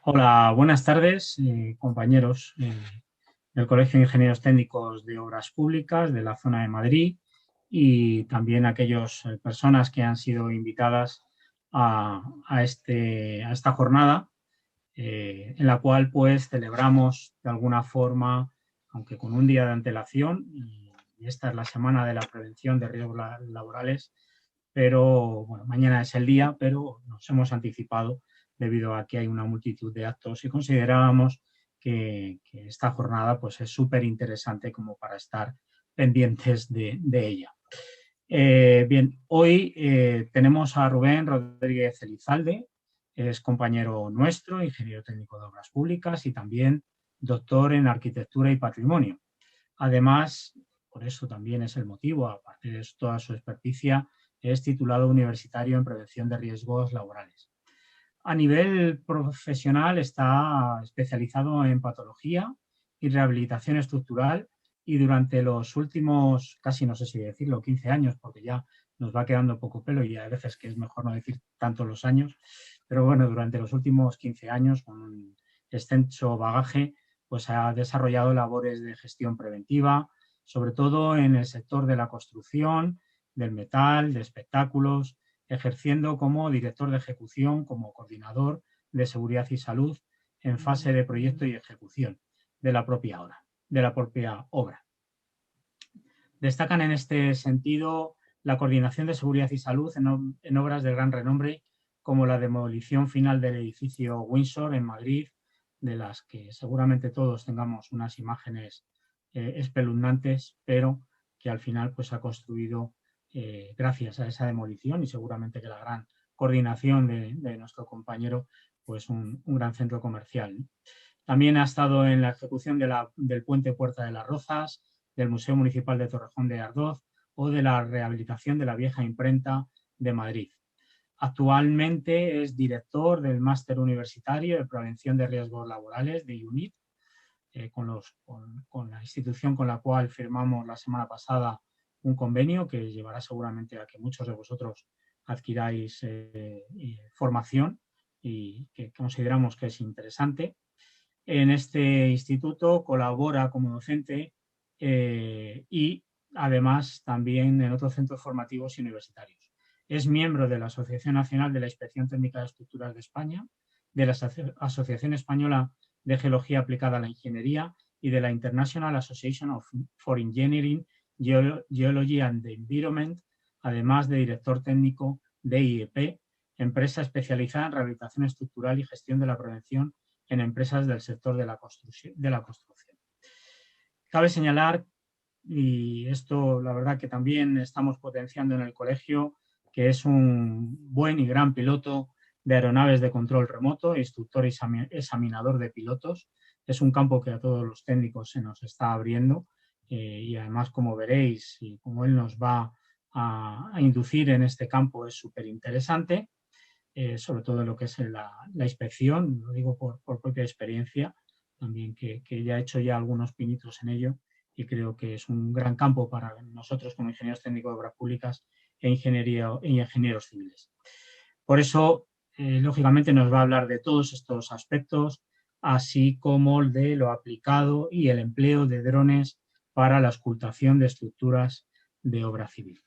Hola, buenas tardes, compañeros del Colegio de Ingenieros Técnicos de Obras Públicas de la zona de Madrid y también aquellas personas que han sido invitadas a esta jornada en la cual pues celebramos de alguna forma, aunque con un día de antelación, y esta es la semana de la prevención de riesgos laborales, pero bueno, mañana es el día, pero nos hemos anticipado debido a que hay una multitud de actos y considerábamos que esta jornada pues es súper interesante como para estar pendientes de ella. Bien, hoy tenemos a Rubén Rodríguez Elizalde, es compañero nuestro, ingeniero técnico de obras públicas y también doctor en arquitectura y patrimonio. Además, por eso también es el motivo, aparte de toda su experticia, es titulado universitario en prevención de riesgos laborales. A nivel profesional está especializado en patología y rehabilitación estructural y durante los últimos, casi no sé si decirlo, 15 años, porque ya nos va quedando poco pelo y a veces que es mejor no decir tanto los años, pero bueno, durante los últimos 15 años, con un extenso bagaje, pues ha desarrollado labores de gestión preventiva, sobre todo en el sector de la construcción, del metal, de espectáculos, ejerciendo como director de ejecución, como coordinador de seguridad y salud en fase de proyecto y ejecución de la propia obra. Destacan en este sentido la coordinación de seguridad y salud en obras de gran renombre, como la demolición final del edificio Windsor en Madrid, de las que seguramente todos tengamos unas imágenes espeluznantes, pero que al final pues, ha construido gracias a esa demolición y seguramente que la gran coordinación de nuestro compañero, pues un gran centro comercial. También ha estado en la ejecución del puente Puerta de las Rozas, del Museo Municipal de Torrejón de Ardoz o de la rehabilitación de la vieja imprenta de Madrid. Actualmente es director del Máster Universitario de Prevención de Riesgos Laborales de UNIT, con la institución con la cual firmamos la semana pasada un convenio que llevará seguramente a que muchos de vosotros adquiráis formación y que consideramos que es interesante. En este instituto colabora como docente y además también en otros centros formativos y universitarios. Es miembro de la Asociación Nacional de la Inspección Técnica de Estructuras de España, de la Asociación Española de Geología Aplicada a la Ingeniería y de la International Association for Engineering, Geology and the Environment, además de director técnico de IEP, empresa especializada en rehabilitación estructural y gestión de la prevención en empresas del sector de la construcción. Cabe señalar, y esto la verdad que también estamos potenciando en el colegio, que es un buen y gran piloto de aeronaves de control remoto, instructor y examinador de pilotos. Es un campo que a todos los técnicos se nos está abriendo y además, como veréis, y como él nos va a inducir en este campo, es súper interesante. Sobre todo lo que es la inspección, lo digo por propia experiencia, también que ya he hecho ya algunos pinitos en ello y creo que es un gran campo para nosotros como ingenieros técnicos de obras públicas e ingenieros civiles. Por eso, lógicamente, nos va a hablar de todos estos aspectos, así como de lo aplicado y el empleo de drones para la auscultación de estructuras de obra civil.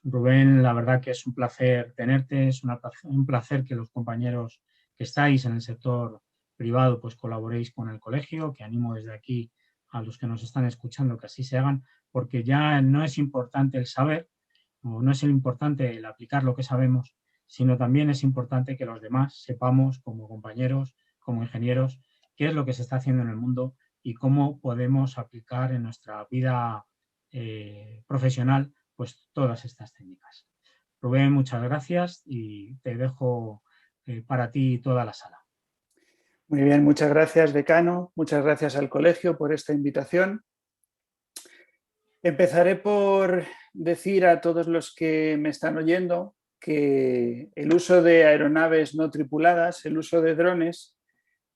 Rubén, la verdad que es un placer tenerte, es un placer que los compañeros que estáis en el sector privado pues colaboréis con el colegio, que animo desde aquí a los que nos están escuchando que así se hagan, porque ya no es importante el saber, o no es importante el aplicar lo que sabemos, sino también es importante que los demás sepamos como compañeros, como ingenieros, qué es lo que se está haciendo en el mundo y cómo podemos aplicar en nuestra vida profesional pues todas estas técnicas. Rubén, muchas gracias y te dejo para ti toda la sala. Muy bien, muchas gracias, decano. Muchas gracias al colegio por esta invitación. Empezaré por decir a todos los que me están oyendo que el uso de aeronaves no tripuladas, el uso de drones,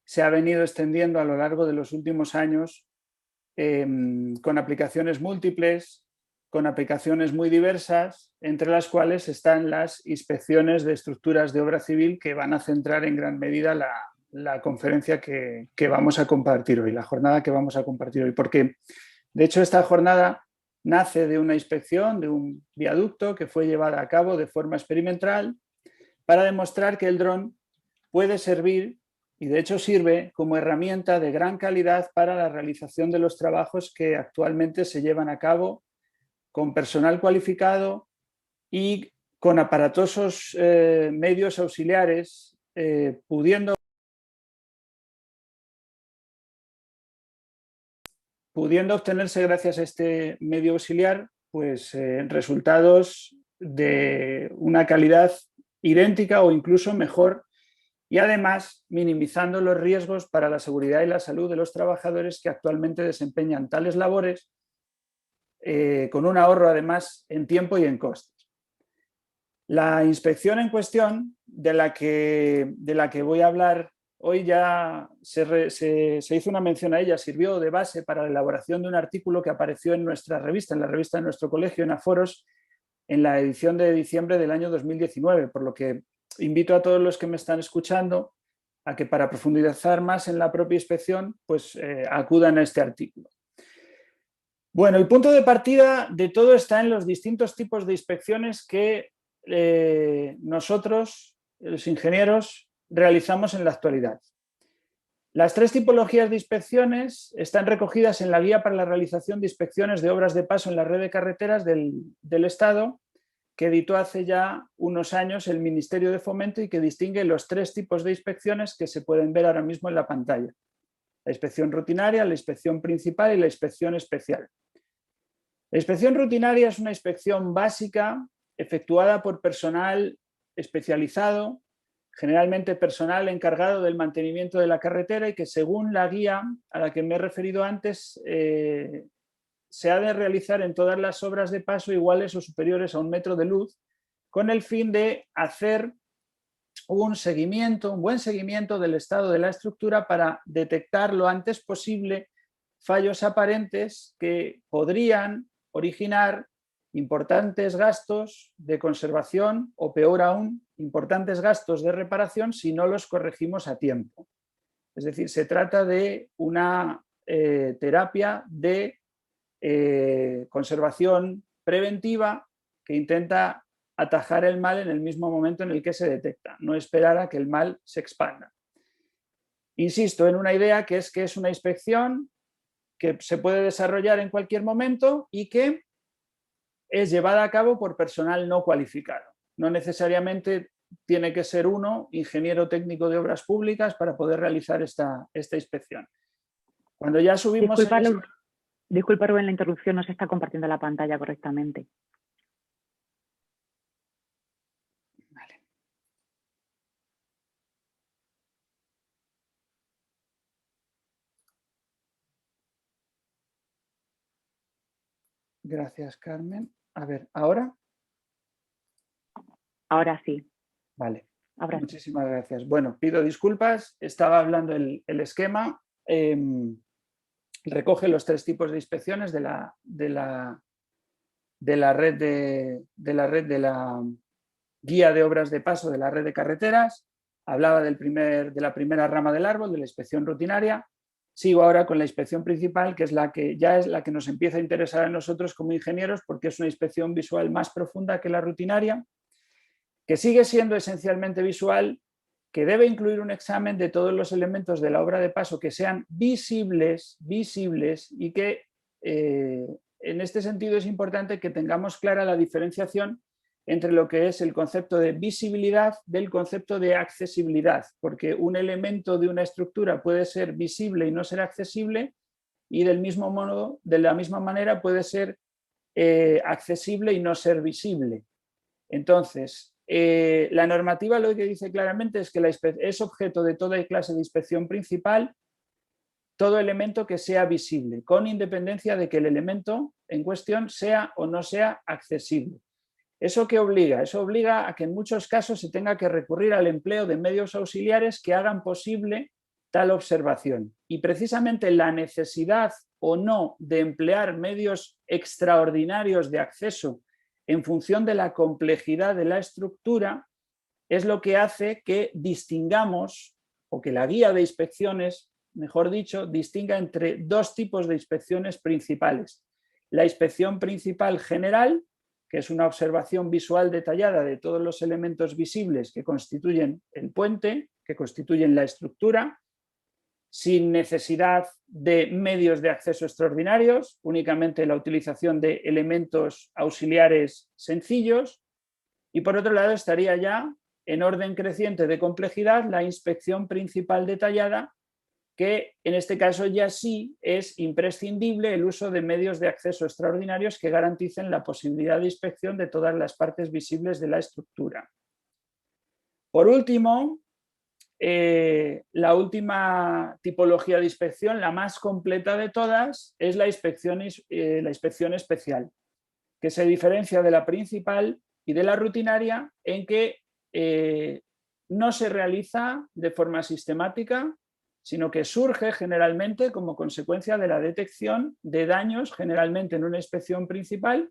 se ha venido extendiendo a lo largo de los últimos años con aplicaciones múltiples, con aplicaciones muy diversas, entre las cuales están las inspecciones de estructuras de obra civil que van a centrar en gran medida la la conferencia que vamos a compartir hoy, la jornada que vamos a compartir hoy, porque de hecho esta jornada nace de una inspección de un viaducto que fue llevada a cabo de forma experimental para demostrar que el dron puede servir, y de hecho sirve, como herramienta de gran calidad para la realización de los trabajos que actualmente se llevan a cabo con personal cualificado y con aparatosos medios auxiliares, pudiendo obtenerse gracias a este medio auxiliar pues, resultados de una calidad idéntica o incluso mejor, y además minimizando los riesgos para la seguridad y la salud de los trabajadores que actualmente desempeñan tales labores, con un ahorro además en tiempo y en costes. La inspección en cuestión de la que voy a hablar hoy ya se hizo una mención a ella, sirvió de base para la elaboración de un artículo que apareció en nuestra revista, en la revista de nuestro colegio, en Aforos, en la edición de diciembre del año 2019, por lo que invito a todos los que me están escuchando a que para profundizar más en la propia inspección, pues acudan a este artículo. Bueno, el punto de partida de todo está en los distintos tipos de inspecciones que nosotros, los ingenieros, realizamos en la actualidad. Las tres tipologías de inspecciones están recogidas en la Guía para la realización de inspecciones de obras de paso en la red de carreteras del Estado, que editó hace ya unos años el Ministerio de Fomento y que distingue los tres tipos de inspecciones que se pueden ver ahora mismo en la pantalla. La inspección rutinaria, la inspección principal y la inspección especial. La inspección rutinaria es una inspección básica efectuada por personal especializado, generalmente personal encargado del mantenimiento de la carretera, y que según la guía a la que me he referido antes, se ha de realizar en todas las obras de paso iguales o superiores a 1 metro de luz, con el fin de hacer un buen seguimiento del estado de la estructura para detectar lo antes posible fallos aparentes que podrían originar importantes gastos de conservación o, peor aún, importantes gastos de reparación si no los corregimos a tiempo. Es decir, se trata de una terapia de conservación preventiva que intenta atajar el mal en el mismo momento en el que se detecta, no esperar a que el mal se expanda. Insisto en una idea que es una inspección que se puede desarrollar en cualquier momento y que es llevada a cabo por personal no cualificado. No necesariamente tiene que ser uno ingeniero técnico de obras públicas para poder realizar esta inspección. Cuando ya subimos... Disculpa, Rubén, la interrupción, no se está compartiendo la pantalla correctamente. Vale. Gracias, Carmen. A ver, ¿ahora? Ahora sí. Vale. Ahora Muchísimas gracias. Bueno, pido disculpas. Estaba hablando el esquema. Recoge los tres tipos de inspecciones de la red de la guía de obras de paso de la red de carreteras. Hablaba de la primera rama del árbol, de la inspección rutinaria. Sigo ahora con la inspección principal, que es la que nos empieza a interesar a nosotros como ingenieros, porque es una inspección visual más profunda que la rutinaria, que sigue siendo esencialmente visual, que debe incluir un examen de todos los elementos de la obra de paso que sean visibles y que en este sentido es importante que tengamos clara la diferenciación entre lo que es el concepto de visibilidad del concepto de accesibilidad, porque un elemento de una estructura puede ser visible y no ser accesible, y del mismo modo, de la misma manera puede ser accesible y no ser visible. Entonces, la normativa lo que dice claramente es que es objeto de toda clase de inspección principal todo elemento que sea visible, con independencia de que el elemento en cuestión sea o no sea accesible. ¿Eso qué obliga? Eso obliga a que en muchos casos se tenga que recurrir al empleo de medios auxiliares que hagan posible tal observación. Y precisamente la necesidad o no de emplear medios extraordinarios de acceso en función de la complejidad de la estructura es lo que hace que distingamos o que la guía de inspecciones, mejor dicho, distinga entre dos tipos de inspecciones principales. La inspección principal general, que es una observación visual detallada de todos los elementos visibles que constituyen el puente, que constituyen la estructura, sin necesidad de medios de acceso extraordinarios, únicamente la utilización de elementos auxiliares sencillos. Y por otro lado estaría ya en orden creciente de complejidad la inspección principal detallada, que en este caso ya sí es imprescindible el uso de medios de acceso extraordinarios que garanticen la posibilidad de inspección de todas las partes visibles de la estructura. Por último, la última tipología de inspección, la más completa de todas, es la inspección especial, que se diferencia de la principal y de la rutinaria en que no se realiza de forma sistemática, sino que surge generalmente como consecuencia de la detección de daños, generalmente en una inspección principal,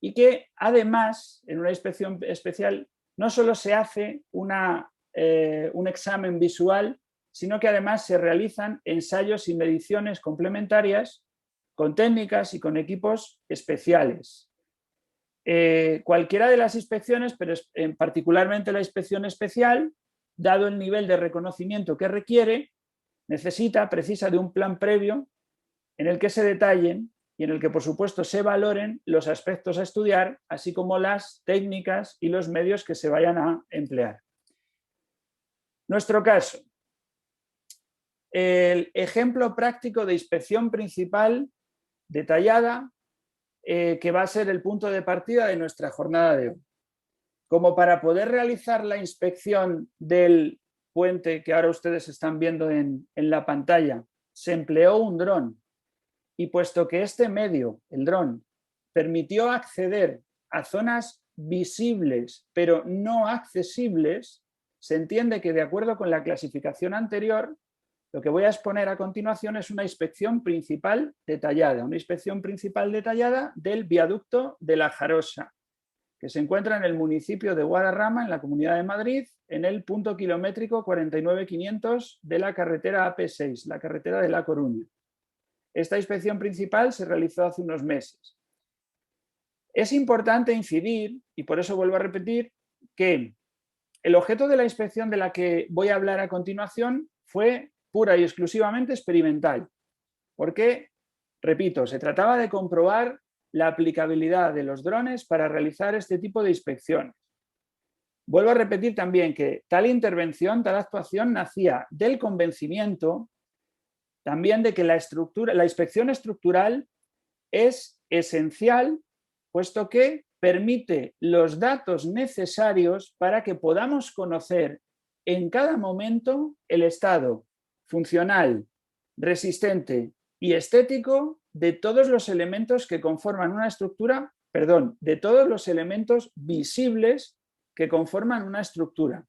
y que además en una inspección especial no solo se hace un examen visual, sino que además se realizan ensayos y mediciones complementarias con técnicas y con equipos especiales. Cualquiera de las inspecciones, pero particularmente la inspección especial, dado el nivel de reconocimiento que requiere, precisa de un plan previo en el que se detallen y en el que, por supuesto, se valoren los aspectos a estudiar, así como las técnicas y los medios que se vayan a emplear. Nuestro caso, el ejemplo práctico de inspección principal detallada, que va a ser el punto de partida de nuestra jornada de hoy. Como para poder realizar la inspección del puente que ahora ustedes están viendo en la pantalla, se empleó un dron, y puesto que este medio, el dron, permitió acceder a zonas visibles pero no accesibles, se entiende que de acuerdo con la clasificación anterior, lo que voy a exponer a continuación es una inspección principal detallada, del viaducto de La Jarosa, que se encuentra en el municipio de Guadarrama, en la Comunidad de Madrid, en el punto kilométrico 49500 de la carretera AP6, la carretera de La Coruña. Esta inspección principal se realizó hace unos meses. Es importante incidir, y por eso vuelvo a repetir, que el objeto de la inspección de la que voy a hablar a continuación fue pura y exclusivamente experimental, porque, repito, se trataba de comprobar la aplicabilidad de los drones para realizar este tipo de inspecciones. Vuelvo a repetir también que tal intervención, tal actuación nacía del convencimiento también de que la inspección estructural es esencial, puesto que permite los datos necesarios para que podamos conocer en cada momento el estado funcional, resistente y estético de todos los elementos que conforman una estructura, de todos los elementos visibles que conforman una estructura.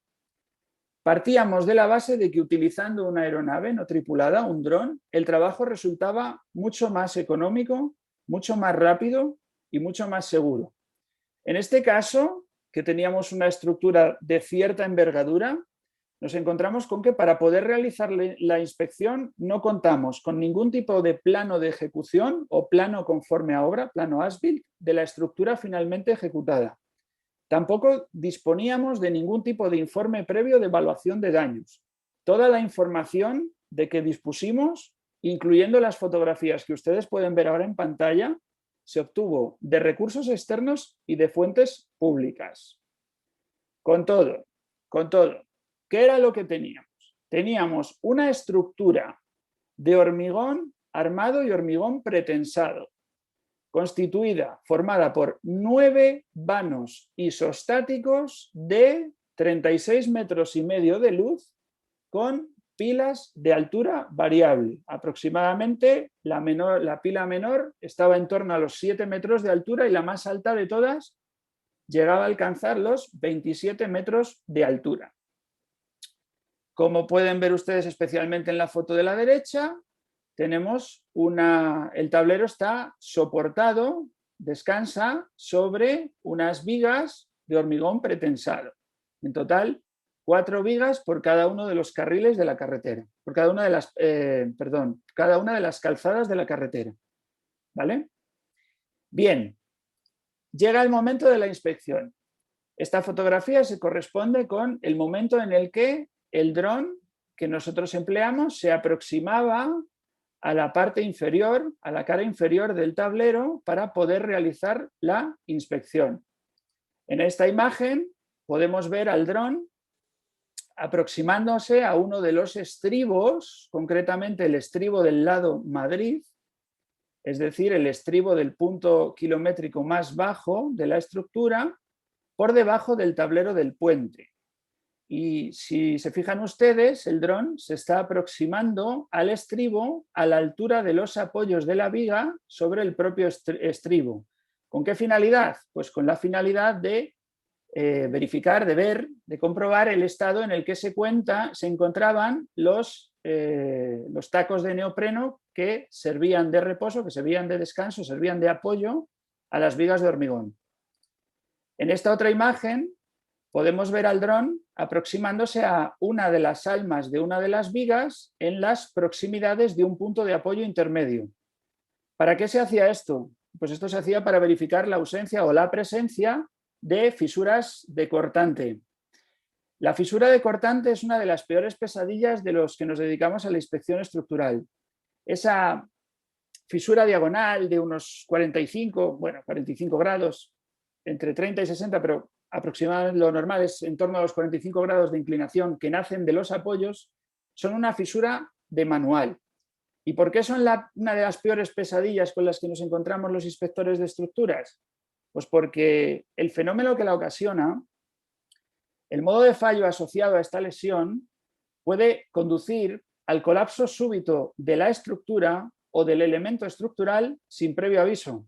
Partíamos de la base de que utilizando una aeronave no tripulada, un dron, el trabajo resultaba mucho más económico, mucho más rápido y mucho más seguro. En este caso, que teníamos una estructura de cierta envergadura, nos encontramos con que para poder realizar la inspección no contamos con ningún tipo de plano de ejecución o plano conforme a obra, plano as-built, de la estructura finalmente ejecutada. Tampoco disponíamos de ningún tipo de informe previo de evaluación de daños. Toda la información de que dispusimos, incluyendo las fotografías que ustedes pueden ver ahora en pantalla, se obtuvo de recursos externos y de fuentes públicas. Con todo, ¿qué era lo que teníamos? Teníamos una estructura de hormigón armado y hormigón pretensado, formada por 9 vanos isostáticos de 36,5 metros de luz con pilas de altura variable. Aproximadamente la pila menor estaba en torno a los 7 metros de altura y la más alta de todas llegaba a alcanzar los 27 metros de altura. Como pueden ver ustedes especialmente en la foto de la derecha, tenemos el tablero está soportado, descansa sobre unas vigas de hormigón pretensado. En total, 4 vigas por cada uno de los carriles de la carretera, por cada una de las, cada una de las calzadas de la carretera. ¿Vale? Bien, llega el momento de la inspección. Esta fotografía se corresponde con el momento en el que el dron que nosotros empleamos se aproximaba a la parte inferior, a la cara inferior del tablero para poder realizar la inspección. En esta imagen podemos ver al dron aproximándose a uno de los estribos, concretamente el estribo del lado Madrid, es decir, el estribo del punto kilométrico más bajo de la estructura, por debajo del tablero del puente. Y si se fijan ustedes, el dron se está aproximando al estribo a la altura de los apoyos de la viga sobre el propio estribo. ¿Con qué finalidad? Pues con la finalidad de verificar, de ver, de comprobar el estado en el que se encontraban los tacos de neopreno que servían de reposo, que servían de descanso, servían de apoyo a las vigas de hormigón. En esta otra imagen podemos ver al dron aproximándose a una de las almas de una de las vigas en las proximidades de un punto de apoyo intermedio. ¿Para qué se hacía esto? Pues esto se hacía para verificar la ausencia o la presencia de fisuras de cortante. La fisura de cortante es una de las peores pesadillas de los que nos dedicamos a la inspección estructural. Esa fisura diagonal de unos 45 grados, entre 30 y 60, pero aproximadamente lo normal es en torno a los 45 grados de inclinación que nacen de los apoyos, son una fisura de manual. ¿Y por qué son una de las peores pesadillas con las que nos encontramos los inspectores de estructuras? Pues porque el fenómeno que la ocasiona, el modo de fallo asociado a esta lesión, puede conducir al colapso súbito de la estructura o del elemento estructural sin previo aviso.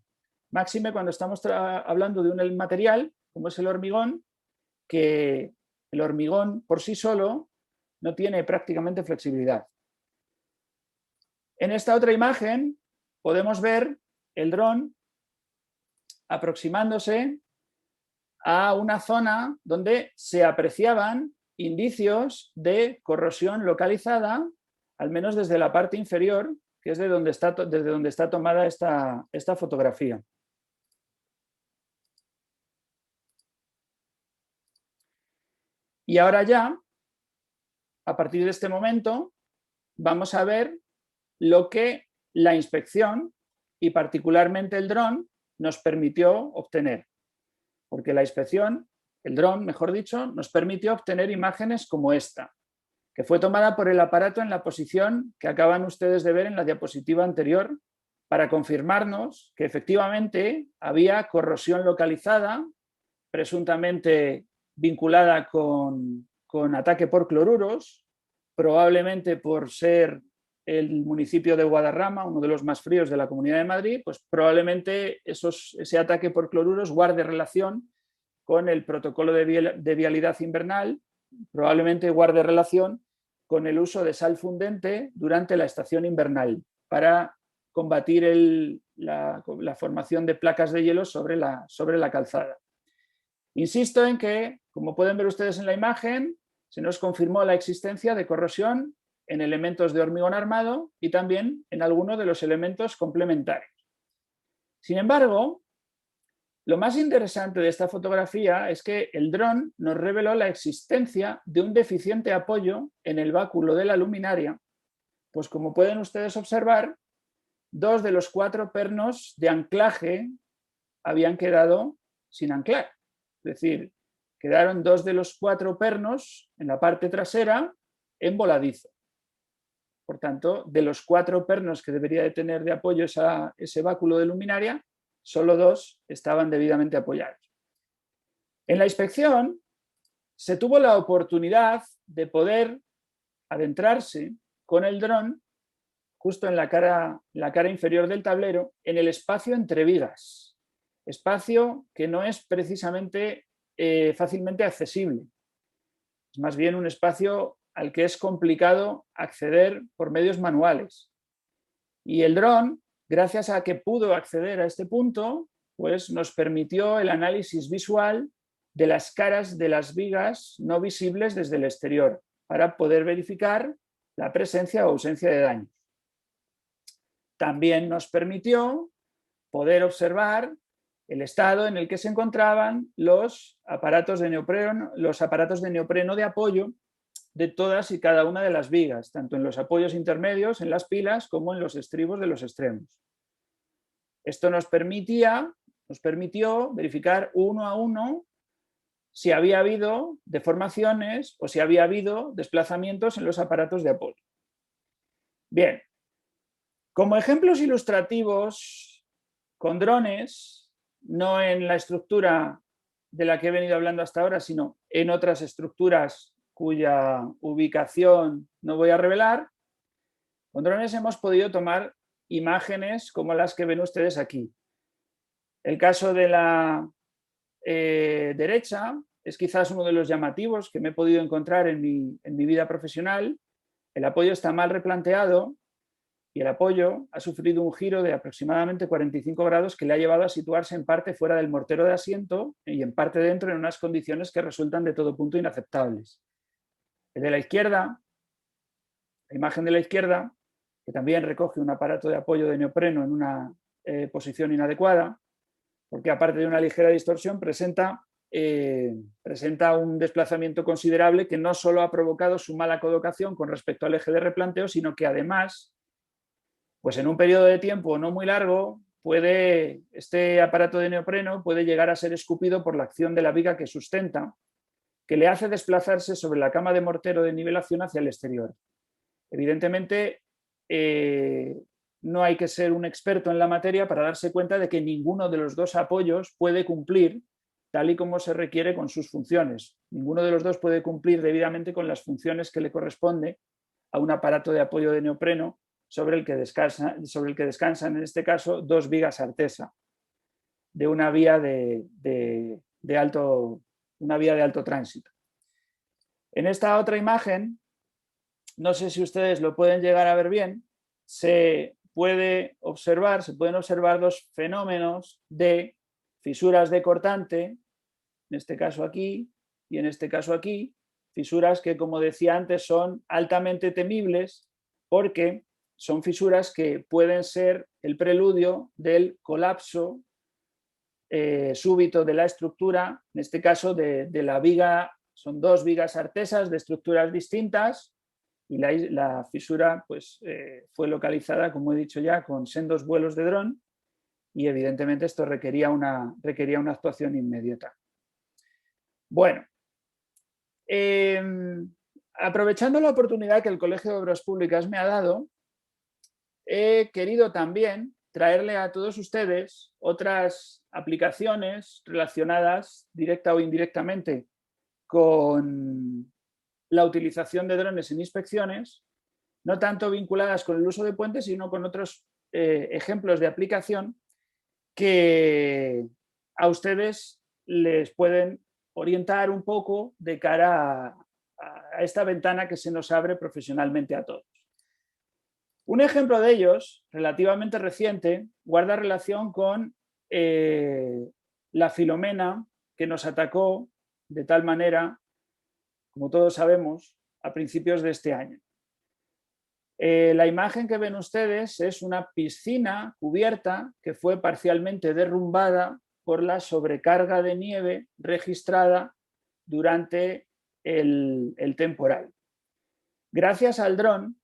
Máxime cuando estamos hablando de un material, como es el hormigón, que el hormigón por sí solo no tiene prácticamente flexibilidad. En esta otra imagen podemos ver el dron aproximándose a una zona donde se apreciaban indicios de corrosión localizada, al menos desde la parte inferior, que es desde donde está tomada esta fotografía. Y ahora ya, a partir de este momento, vamos a ver lo que la inspección y particularmente el dron nos permitió obtener. Porque la inspección, el dron, mejor dicho, nos permitió obtener imágenes como esta, que fue tomada por el aparato en la posición que acaban ustedes de ver en la diapositiva anterior, para confirmarnos que efectivamente había corrosión localizada, presuntamente vinculada con ataque por cloruros, probablemente por ser el municipio de Guadarrama, uno de los más fríos de la Comunidad de Madrid, pues probablemente ese ataque por cloruros guarde relación con el protocolo de vialidad invernal, probablemente guarde relación con el uso de sal fundente durante la estación invernal para combatir la formación de placas de hielo sobre la calzada. Insisto en que, como pueden ver ustedes en la imagen, se nos confirmó la existencia de corrosión en elementos de hormigón armado y también en algunos de los elementos complementarios. Sin embargo, lo más interesante de esta fotografía es que el dron nos reveló la existencia de un deficiente apoyo en el báculo de la luminaria, pues como pueden ustedes observar, 2 de los 4 pernos de anclaje habían quedado sin anclar. Es decir, quedaron 2 de los 4 pernos en la parte trasera en voladizo. Por tanto, de los 4 pernos que debería de tener de apoyo ese báculo de luminaria, solo 2 estaban debidamente apoyados. En la inspección se tuvo la oportunidad de poder adentrarse con el dron justo en la cara inferior del tablero, en el espacio entre vigas, espacio que no es precisamente fácilmente accesible. Es más bien un espacio al que es complicado acceder por medios manuales. Y el dron, gracias a que pudo acceder a este punto, pues nos permitió el análisis visual de las caras de las vigas no visibles desde el exterior para poder verificar la presencia o ausencia de daños. También nos permitió poder observar el estado en el que se encontraban los aparatos de neopreno de apoyo de todas y cada una de las vigas, tanto en los apoyos intermedios, en las pilas, como en los estribos de los extremos. Esto nos permitió verificar uno a uno si había habido deformaciones o si había habido desplazamientos en los aparatos de apoyo. Bien, como ejemplos ilustrativos con drones, no en la estructura de la que he venido hablando hasta ahora, sino en otras estructuras cuya ubicación no voy a revelar, con drones hemos podido tomar imágenes como las que ven ustedes aquí. El caso de la derecha es quizás uno de los llamativos que me he podido encontrar en mi vida profesional. El apoyo está mal replanteado y el apoyo ha sufrido un giro de aproximadamente 45 grados que le ha llevado a situarse en parte fuera del mortero de asiento y en parte dentro en unas condiciones que resultan de todo punto inaceptables. El de la izquierda, la imagen de la izquierda, que también recoge un aparato de apoyo de neopreno en una posición inadecuada, porque aparte de una ligera distorsión presenta un desplazamiento considerable que no solo ha provocado su mala colocación con respecto al eje de replanteo, sino que además, pues en un periodo de tiempo no muy largo, este aparato de neopreno puede llegar a ser escupido por la acción de la viga que sustenta, que le hace desplazarse sobre la cama de mortero de nivelación hacia el exterior. Evidentemente, no hay que ser un experto en la materia para darse cuenta de que ninguno de los dos apoyos puede cumplir tal y como se requiere con sus funciones. Ninguno de los dos puede cumplir debidamente con las funciones que le corresponde a un aparato de apoyo de neopreno sobre el que descansan, en este caso, dos vigas Artesa de una vía de alto tránsito. En esta otra imagen, no sé si ustedes lo pueden llegar a ver bien, se pueden observar dos fenómenos de fisuras de cortante, en este caso aquí y en este caso aquí, fisuras que, como decía antes, son altamente temibles porque son fisuras que pueden ser el preludio del colapso súbito de la estructura, en este caso de la viga, son dos vigas artesas de estructuras distintas y la fisura pues, fue localizada, como he dicho ya, con sendos vuelos de dron y evidentemente esto requería una actuación inmediata. Bueno, aprovechando la oportunidad que el Colegio de Obras Públicas me ha dado, he querido también traerle a todos ustedes otras aplicaciones relacionadas directa o indirectamente con la utilización de drones en inspecciones, no tanto vinculadas con el uso de puentes, sino con otros ejemplos de aplicación que a ustedes les pueden orientar un poco de cara a esta ventana que se nos abre profesionalmente a todos. Un ejemplo de ellos, relativamente reciente, guarda relación con la Filomena que nos atacó de tal manera, como todos sabemos, a principios de este año. La imagen que ven ustedes es una piscina cubierta que fue parcialmente derrumbada por la sobrecarga de nieve registrada durante el temporal. Gracias al dron,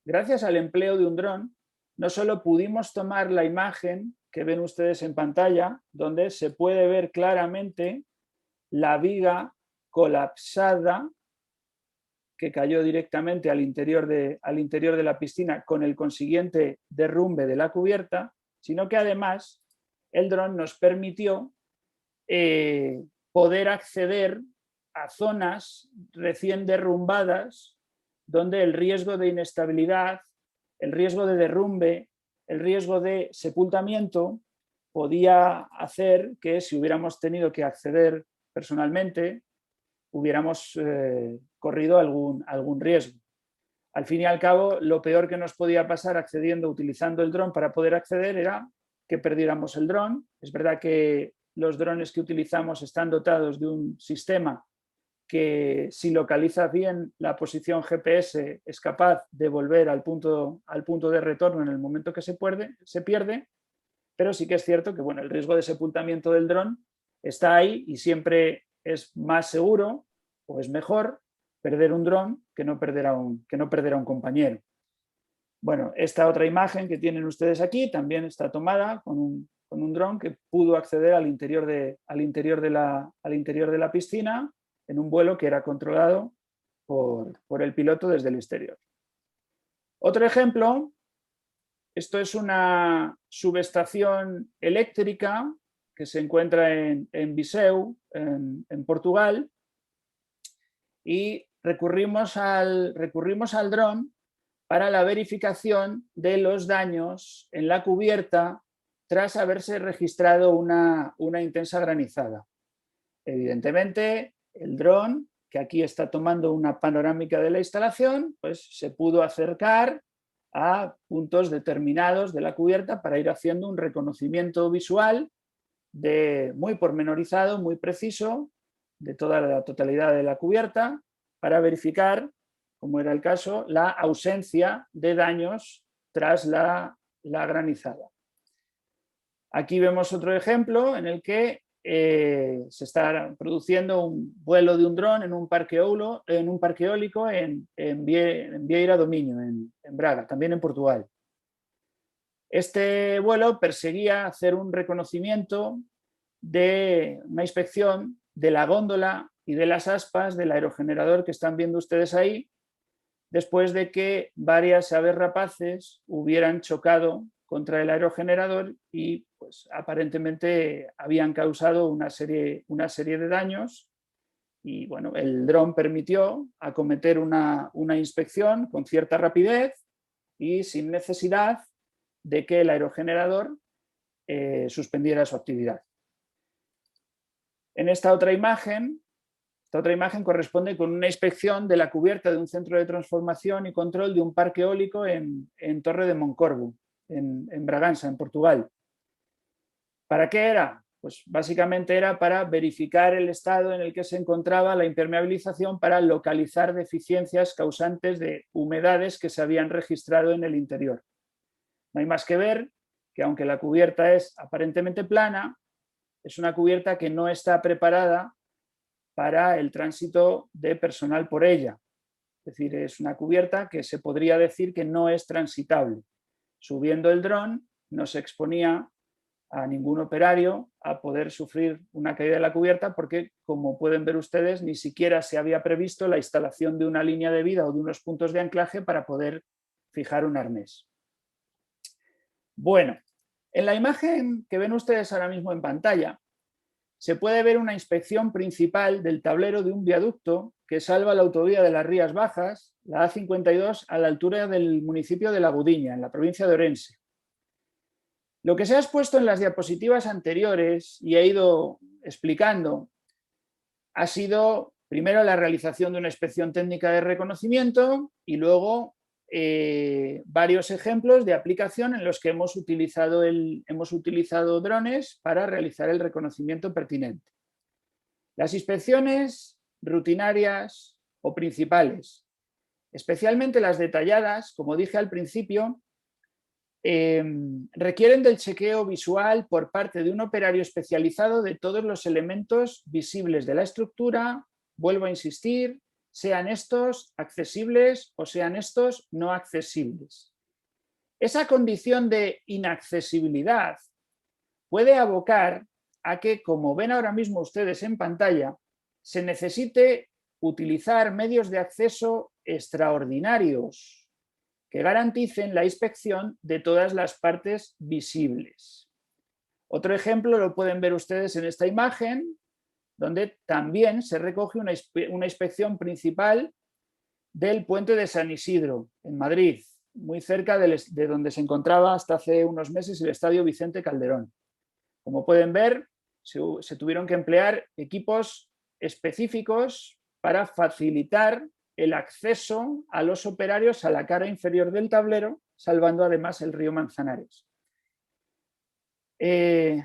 gracias al empleo de un dron, no solo pudimos tomar la imagen que ven ustedes en pantalla, donde se puede ver claramente la viga colapsada que cayó directamente al interior de la piscina con el consiguiente derrumbe de la cubierta, sino que además el dron nos permitió poder acceder a zonas recién derrumbadas donde el riesgo de inestabilidad, el riesgo de derrumbe, el riesgo de sepultamiento podía hacer que si hubiéramos tenido que acceder personalmente, hubiéramos corrido algún riesgo. Al fin y al cabo, lo peor que nos podía pasar utilizando el dron para poder acceder era que perdiéramos el dron. Es verdad que los drones que utilizamos están dotados de un sistema que, si localiza bien la posición GPS, es capaz de volver al punto de retorno en el momento que se pierde, pero sí que es cierto que, bueno, el riesgo de sepultamiento del dron está ahí y siempre es más seguro o es mejor perder un dron que no perder a un compañero. Bueno, esta otra imagen que tienen ustedes aquí también está tomada con un dron que pudo acceder al interior de la piscina en un vuelo que era controlado por el piloto desde el exterior. Otro ejemplo, esto es una subestación eléctrica que se encuentra en Viseu, en Portugal, y recurrimos al dron para la verificación de los daños en la cubierta tras haberse registrado una intensa granizada. Evidentemente, el dron, que aquí está tomando una panorámica de la instalación, pues se pudo acercar a puntos determinados de la cubierta para ir haciendo un reconocimiento visual muy pormenorizado, muy preciso, de toda la totalidad de la cubierta, para verificar, como era el caso, la ausencia de daños tras la granizada. Aquí vemos otro ejemplo en el que se está produciendo un vuelo de un dron en un parque eólico en Vieira do Minho, en Braga, también en Portugal. Este vuelo perseguía hacer un reconocimiento de una inspección de la góndola y de las aspas del aerogenerador que están viendo ustedes ahí, después de que varias aves rapaces hubieran chocado contra el aerogenerador y pues aparentemente habían causado una serie de daños, y bueno, el dron permitió acometer una inspección con cierta rapidez y sin necesidad de que el aerogenerador suspendiera su actividad. En esta otra imagen corresponde con una inspección de la cubierta de un centro de transformación y control de un parque eólico en Torre de Moncorvo, en Bragança, en Portugal. ¿Para qué era? Pues básicamente era para verificar el estado en el que se encontraba la impermeabilización, para localizar deficiencias causantes de humedades que se habían registrado en el interior. No hay más que ver que, aunque la cubierta es aparentemente plana, es una cubierta que no está preparada para el tránsito de personal por ella. Es decir, es una cubierta que se podría decir que no es transitable. Subiendo el dron no se exponía a ningún operario a poder sufrir una caída de la cubierta, porque, como pueden ver ustedes, ni siquiera se había previsto la instalación de una línea de vida o de unos puntos de anclaje para poder fijar un arnés. Bueno, en la imagen que ven ustedes ahora mismo en pantalla, se puede ver una inspección principal del tablero de un viaducto que salva la autovía de las Rías Bajas, la A52, a la altura del municipio de La Gudiña, en la provincia de Orense. Lo que se ha expuesto en las diapositivas anteriores y he ido explicando ha sido primero la realización de una inspección técnica de reconocimiento y luego varios ejemplos de aplicación en los que hemos utilizado drones para realizar el reconocimiento pertinente. Las inspecciones rutinarias o principales, especialmente las detalladas, como dije al principio, requieren del chequeo visual por parte de un operario especializado de todos los elementos visibles de la estructura, vuelvo a insistir, sean estos accesibles o sean estos no accesibles. Esa condición de inaccesibilidad puede abocar a que, como ven ahora mismo ustedes en pantalla, se necesite utilizar medios de acceso extraordinarios que garanticen la inspección de todas las partes visibles. Otro ejemplo lo pueden ver ustedes en esta imagen, donde también se recoge una inspección principal del puente de San Isidro, en Madrid, muy cerca de donde se encontraba hasta hace unos meses el Estadio Vicente Calderón. Como pueden ver, se tuvieron que emplear equipos específicos para facilitar el acceso a los operarios a la cara inferior del tablero, salvando además el río Manzanares.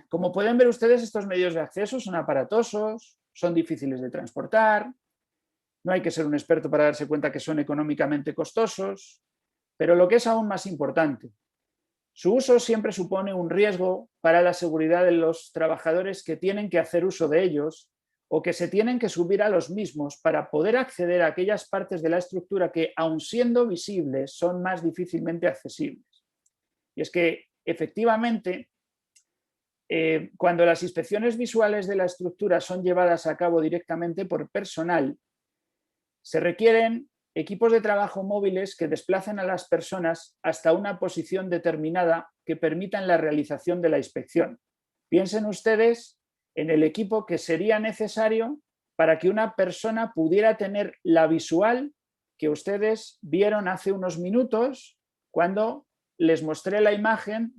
Como pueden ver ustedes, estos medios de acceso son aparatosos, son difíciles de transportar, no hay que ser un experto para darse cuenta que son económicamente costosos, pero lo que es aún más importante, su uso siempre supone un riesgo para la seguridad de los trabajadores que tienen que hacer uso de ellos o que se tienen que subir a los mismos para poder acceder a aquellas partes de la estructura que, aun siendo visibles, son más difícilmente accesibles. Y es que, efectivamente, cuando las inspecciones visuales de la estructura son llevadas a cabo directamente por personal, se requieren equipos de trabajo móviles que desplacen a las personas hasta una posición determinada que permitan la realización de la inspección. Piensen ustedes en el equipo que sería necesario para que una persona pudiera tener la visual que ustedes vieron hace unos minutos cuando les mostré la imagen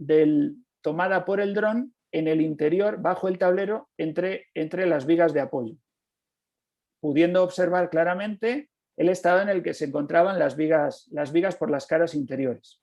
tomada por el dron en el interior, bajo el tablero, entre las vigas de apoyo, pudiendo observar claramente el estado en el que se encontraban las vigas por las caras interiores.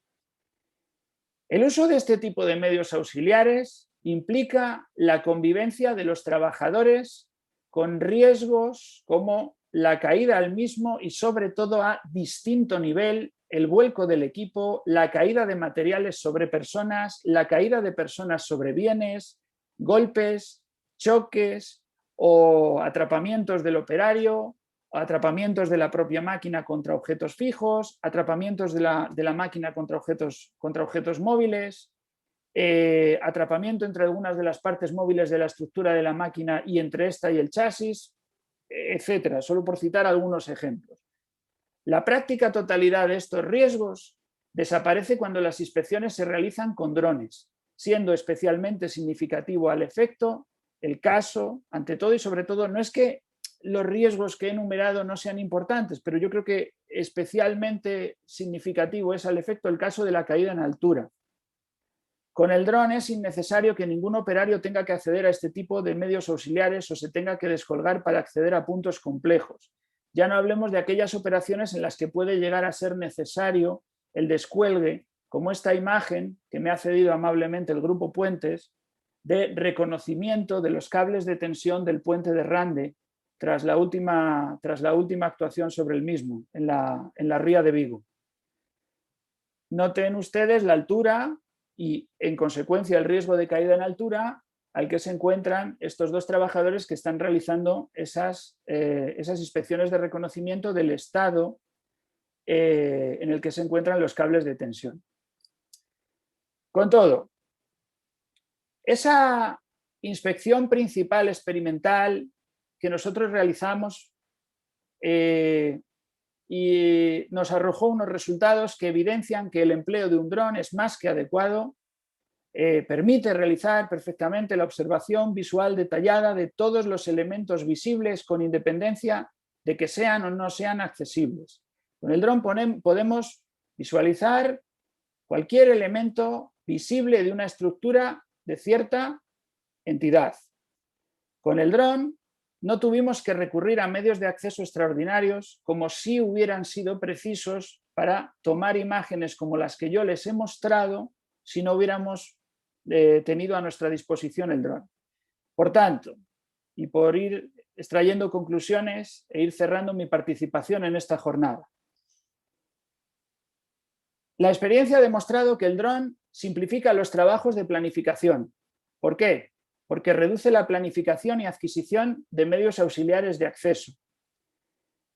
El uso de este tipo de medios auxiliares implica la convivencia de los trabajadores con riesgos como la caída al mismo y sobre todo a distinto nivel, el vuelco del equipo, la caída de materiales sobre personas, la caída de personas sobre bienes, golpes, choques o atrapamientos del operario, atrapamientos de la propia máquina contra objetos fijos, atrapamientos de la máquina contra objetos móviles, atrapamiento entre algunas de las partes móviles de la estructura de la máquina y entre esta y el chasis, etcétera, solo por citar algunos ejemplos. La práctica totalidad de estos riesgos desaparece cuando las inspecciones se realizan con drones, siendo especialmente significativo al efecto el caso, ante todo y sobre todo, no es que los riesgos que he enumerado no sean importantes, pero yo creo que especialmente significativo es al efecto el caso de la caída en altura. Con el dron es innecesario que ningún operario tenga que acceder a este tipo de medios auxiliares o se tenga que descolgar para acceder a puntos complejos. Ya no hablemos de aquellas operaciones en las que puede llegar a ser necesario el descuelgue, como esta imagen que me ha cedido amablemente el Grupo Puentes, de reconocimiento de los cables de tensión del puente de Rande tras la última actuación sobre el mismo, en la ría de Vigo. Noten ustedes la altura y, en consecuencia, el riesgo de caída en altura al que se encuentran estos dos trabajadores que están realizando esas inspecciones de reconocimiento del estado en el que se encuentran los cables de tensión. Con todo, esa inspección principal experimental que nosotros realizamos y nos arrojó unos resultados que evidencian que el empleo de un dron es más que adecuado, permite realizar perfectamente la observación visual detallada de todos los elementos visibles con independencia de que sean o no sean accesibles. Con el dron podemos visualizar cualquier elemento visible de una estructura de cierta entidad. Con el dron no tuvimos que recurrir a medios de acceso extraordinarios como si hubieran sido precisos para tomar imágenes como las que yo les he mostrado si no hubiéramos tenido a nuestra disposición el dron. Por tanto, y por ir extrayendo conclusiones e ir cerrando mi participación en esta jornada, la experiencia ha demostrado que el dron simplifica los trabajos de planificación. ¿Por qué? Porque reduce la planificación y adquisición de medios auxiliares de acceso.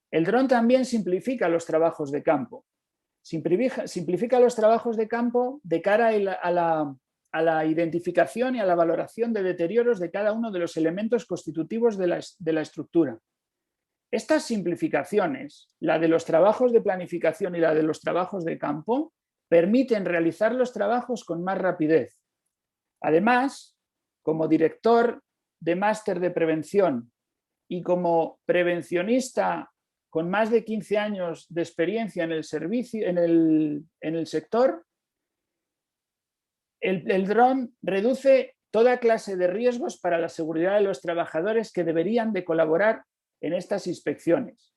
El dron también simplifica los trabajos de campo. Simplifica los trabajos de campo de cara a la identificación y a la valoración de deterioros de cada uno de los elementos constitutivos de la estructura. Estas simplificaciones, la de los trabajos de planificación y la de los trabajos de campo, permiten realizar los trabajos con más rapidez. Además, como director de máster de prevención y como prevencionista con más de 15 años de experiencia en el servicio, en el sector, el dron reduce toda clase de riesgos para la seguridad de los trabajadores que deberían de colaborar en estas inspecciones.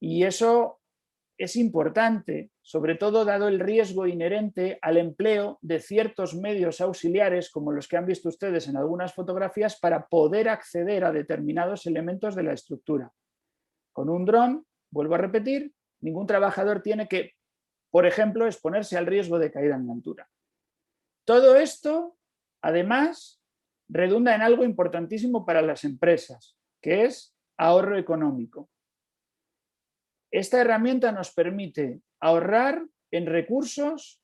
Y eso es importante, sobre todo dado el riesgo inherente al empleo de ciertos medios auxiliares, como los que han visto ustedes en algunas fotografías, para poder acceder a determinados elementos de la estructura. Con un dron, vuelvo a repetir, ningún trabajador tiene que, por ejemplo, exponerse al riesgo de caída en la altura. Todo esto, además, redunda en algo importantísimo para las empresas, que es ahorro económico. Esta herramienta nos permite ahorrar en recursos,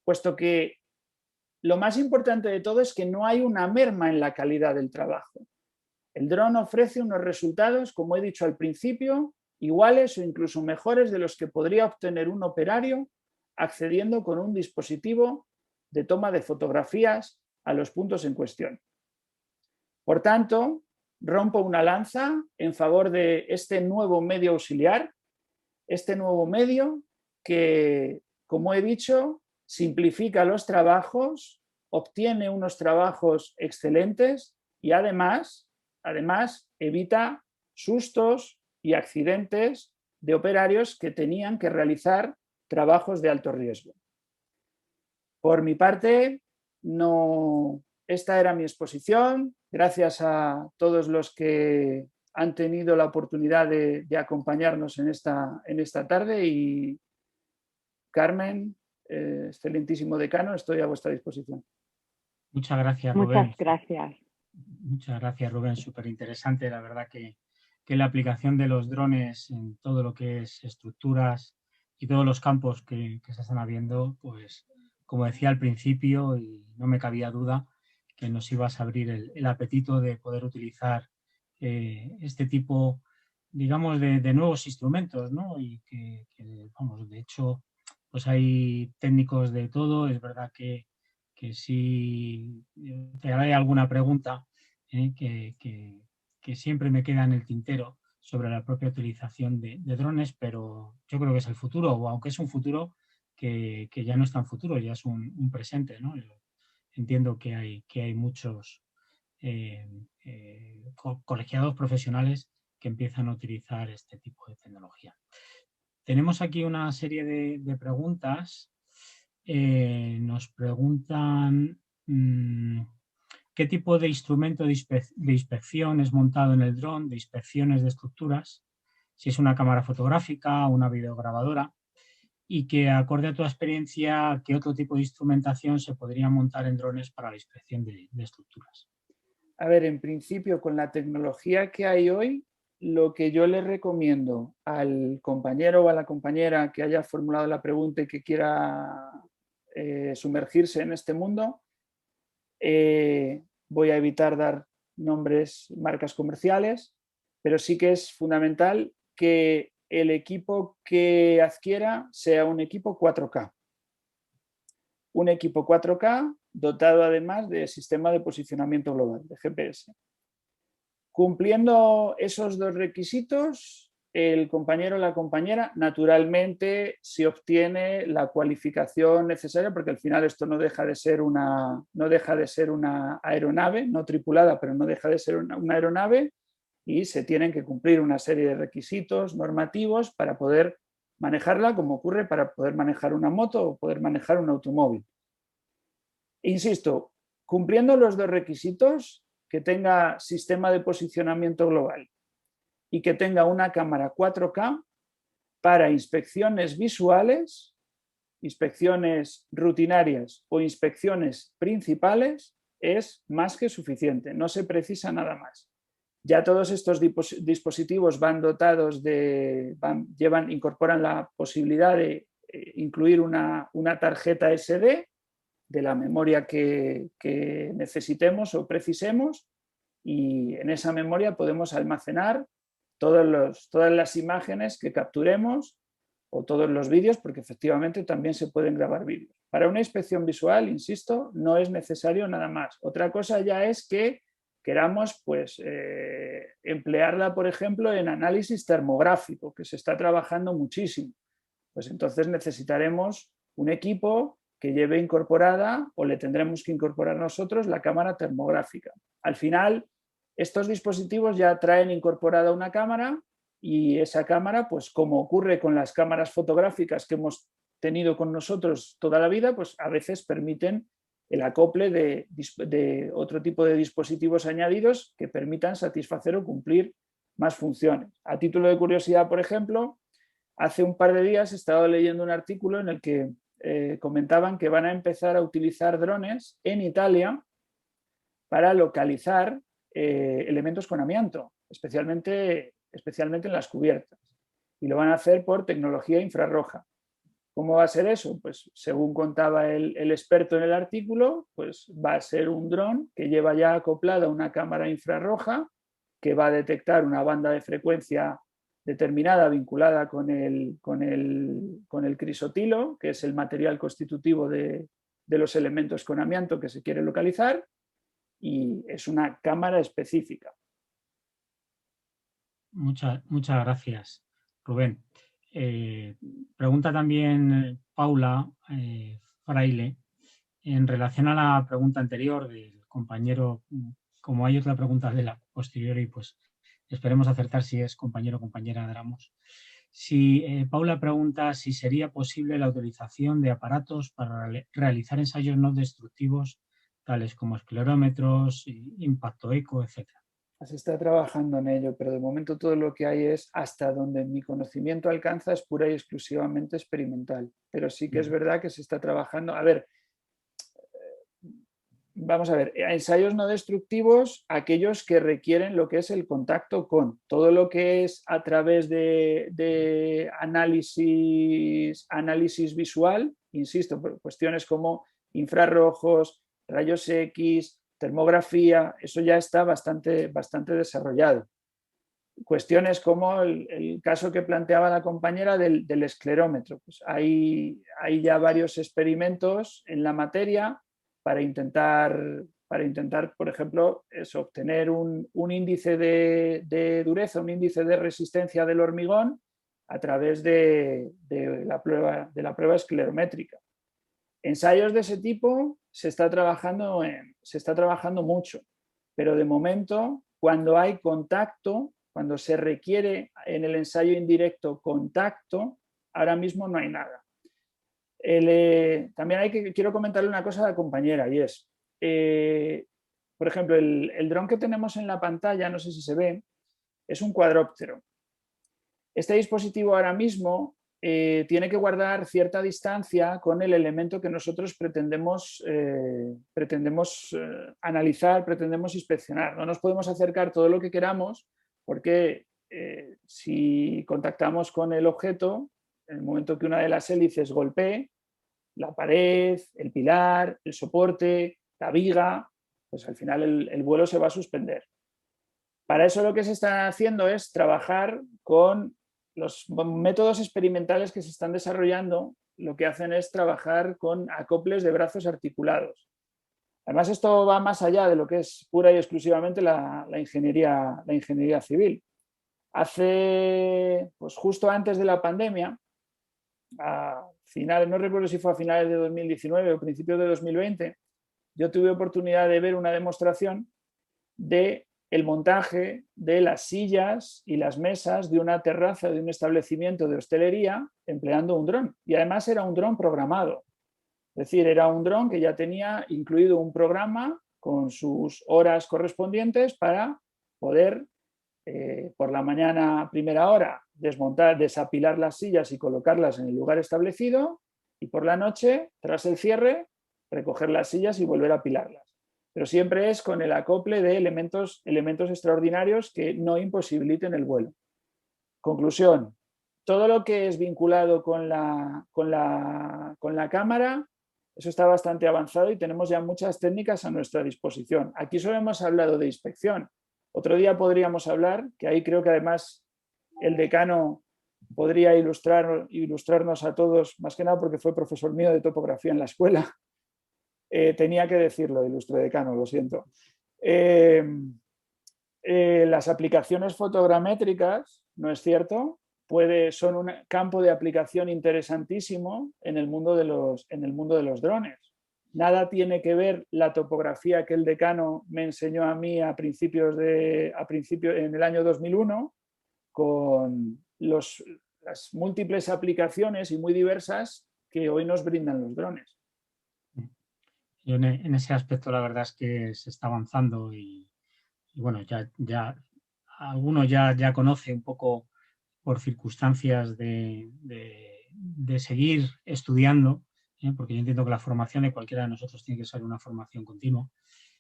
puesto que lo más importante de todo es que no hay una merma en la calidad del trabajo. El dron ofrece unos resultados, como he dicho al principio, iguales o incluso mejores de los que podría obtener un operario accediendo con un dispositivo de toma de fotografías a los puntos en cuestión. Por tanto, rompo una lanza en favor de este nuevo medio auxiliar, este nuevo medio que, como he dicho, simplifica los trabajos, obtiene unos trabajos excelentes y además evita sustos y accidentes de operarios que tenían que realizar trabajos de alto riesgo. Por mi parte, esta era mi exposición. Gracias a todos los que han tenido la oportunidad de acompañarnos en esta tarde y Carmen, excelentísimo decano, estoy a vuestra disposición. Muchas gracias, Rubén. Muchas gracias. Muchas gracias, Rubén. Súper interesante, la verdad que la aplicación de los drones en todo lo que es estructuras y todos los campos que se están habiendo, pues como decía al principio, y no me cabía duda, que nos ibas a abrir el apetito de poder utilizar este tipo, digamos, de nuevos instrumentos, ¿no? Y que, vamos, de hecho, pues hay técnicos de todo. Es verdad que si te haré alguna pregunta que siempre me queda en el tintero sobre la propia utilización de drones, pero yo creo que es el futuro, o aunque es un futuro que ya no es tan futuro, ya es un presente, ¿no? Yo entiendo que hay muchos colegiados profesionales que empiezan a utilizar este tipo de tecnología. Tenemos aquí una serie de preguntas. Nos preguntan qué tipo de instrumento de inspección es montado en el dron, de inspecciones de estructuras, si es una cámara fotográfica o una videograbadora, y que, acorde a tu experiencia, qué otro tipo de instrumentación se podría montar en drones para la inspección de estructuras. A ver, en principio, con la tecnología que hay hoy, lo que yo le recomiendo al compañero o a la compañera que haya formulado la pregunta y que quiera sumergirse en este mundo, voy a evitar dar nombres, marcas comerciales, pero sí que es fundamental que el equipo que adquiera sea un equipo 4K. Un equipo 4K dotado además de sistema de posicionamiento global, de GPS. Cumpliendo esos dos requisitos, el compañero o la compañera naturalmente se obtiene la cualificación necesaria, porque al final esto no deja de ser una aeronave, no tripulada, pero no deja de ser una aeronave, y se tienen que cumplir una serie de requisitos normativos para poder manejarla, como ocurre para poder manejar una moto o poder manejar un automóvil. Insisto, cumpliendo los dos requisitos, que tenga sistema de posicionamiento global y que tenga una cámara 4K para inspecciones visuales, inspecciones rutinarias o inspecciones principales, es más que suficiente, no se precisa nada más. Ya todos estos dispositivos van dotados incorporan la posibilidad de incluir una tarjeta SD de la memoria que necesitemos o precisemos, y en esa memoria podemos almacenar todas las imágenes que capturemos o todos los vídeos, porque efectivamente también se pueden grabar vídeos. Para una inspección visual, insisto, no es necesario nada más. Otra cosa ya es que queramos pues, emplearla, por ejemplo, en análisis termográfico, que se está trabajando muchísimo. Pues entonces necesitaremos un equipo que lleve incorporada, o le tendremos que incorporar nosotros, la cámara termográfica. Al final, estos dispositivos ya traen incorporada una cámara y esa cámara, pues como ocurre con las cámaras fotográficas que hemos tenido con nosotros toda la vida, pues a veces permiten el acople de otro tipo de dispositivos añadidos que permitan satisfacer o cumplir más funciones. A título de curiosidad, por ejemplo, hace un par de días he estado leyendo un artículo en el que comentaban que van a empezar a utilizar drones en Italia para localizar elementos con amianto, especialmente en las cubiertas. Y lo van a hacer por tecnología infrarroja. ¿Cómo va a ser eso? Pues según contaba el experto en el artículo, pues va a ser un dron que lleva ya acoplada una cámara infrarroja que va a detectar una banda de frecuencia determinada vinculada con el crisotilo, que es el material constitutivo de los elementos con amianto que se quiere localizar, y es una cámara específica. Muchas gracias, Rubén. Pregunta también Paula Fraile, en relación a la pregunta anterior del compañero, como hay otra pregunta de la posteriori, pues esperemos acertar si es compañero o compañera de Ramos. Paula pregunta si sería posible la utilización de aparatos para realizar ensayos no destructivos, tales como esclerómetros, impacto eco, etc. Se está trabajando en ello, pero de momento todo lo que hay es, hasta donde mi conocimiento alcanza, es pura y exclusivamente experimental. Pero sí que es verdad que se está trabajando. A ver, vamos a ver, ensayos no destructivos, aquellos que requieren lo que es el contacto con. Todo lo que es a través de análisis visual, insisto, por cuestiones como infrarrojos, rayos X, termografía, eso ya está bastante desarrollado. Cuestiones como el caso que planteaba la compañera del esclerómetro. Pues hay ya varios experimentos en la materia para intentar, por ejemplo, obtener un índice de dureza, un índice de resistencia del hormigón a través de la prueba esclerométrica. Ensayos de ese tipo se está trabajando mucho, pero de momento, cuando hay contacto, cuando se requiere en el ensayo indirecto contacto, ahora mismo no hay nada. También quiero comentarle una cosa a la compañera, y es, por ejemplo, el dron que tenemos en la pantalla, no sé si se ve, es un cuadróptero. Este dispositivo ahora mismo tiene que guardar cierta distancia con el elemento que nosotros pretendemos analizar, pretendemos inspeccionar. No nos podemos acercar todo lo que queramos porque si contactamos con el objeto, en el momento que una de las hélices golpee, la pared, el pilar, el soporte, la viga, pues al final el vuelo se va a suspender. Para eso lo que se está haciendo es trabajar con los métodos experimentales que se están desarrollando, lo que hacen es trabajar con acoples de brazos articulados. Además, esto va más allá de lo que es pura y exclusivamente la ingeniería civil. Pues justo antes de la pandemia, no recuerdo si fue a finales de 2019 o principios de 2020, yo tuve oportunidad de ver una demostración de el montaje de las sillas y las mesas de una terraza de un establecimiento de hostelería empleando un dron. Y además era un dron programado. Es decir, era un dron que ya tenía incluido un programa con sus horas correspondientes para poder, por la mañana a primera hora, desapilar las sillas y colocarlas en el lugar establecido, y por la noche, tras el cierre, recoger las sillas y volver a apilarlas. Pero siempre es con el acople de elementos extraordinarios que no imposibiliten el vuelo. Conclusión, todo lo que es vinculado con la cámara, eso está bastante avanzado y tenemos ya muchas técnicas a nuestra disposición. Aquí solo hemos hablado de inspección. Otro día podríamos hablar, que ahí creo que además el decano podría ilustrarnos a todos, más que nada porque fue profesor mío de topografía en la escuela. Tenía que decirlo, ilustre decano, lo siento. Las aplicaciones fotogramétricas, ¿no es cierto? Son un campo de aplicación interesantísimo en el mundo de los drones. Nada tiene que ver la topografía que el decano me enseñó a mí en el año 2001 con las múltiples aplicaciones y muy diversas que hoy nos brindan los drones. Yo en ese aspecto la verdad es que se está avanzando y bueno, ya alguno ya conoce un poco por circunstancias de seguir estudiando, porque yo entiendo que la formación de cualquiera de nosotros tiene que ser una formación continua.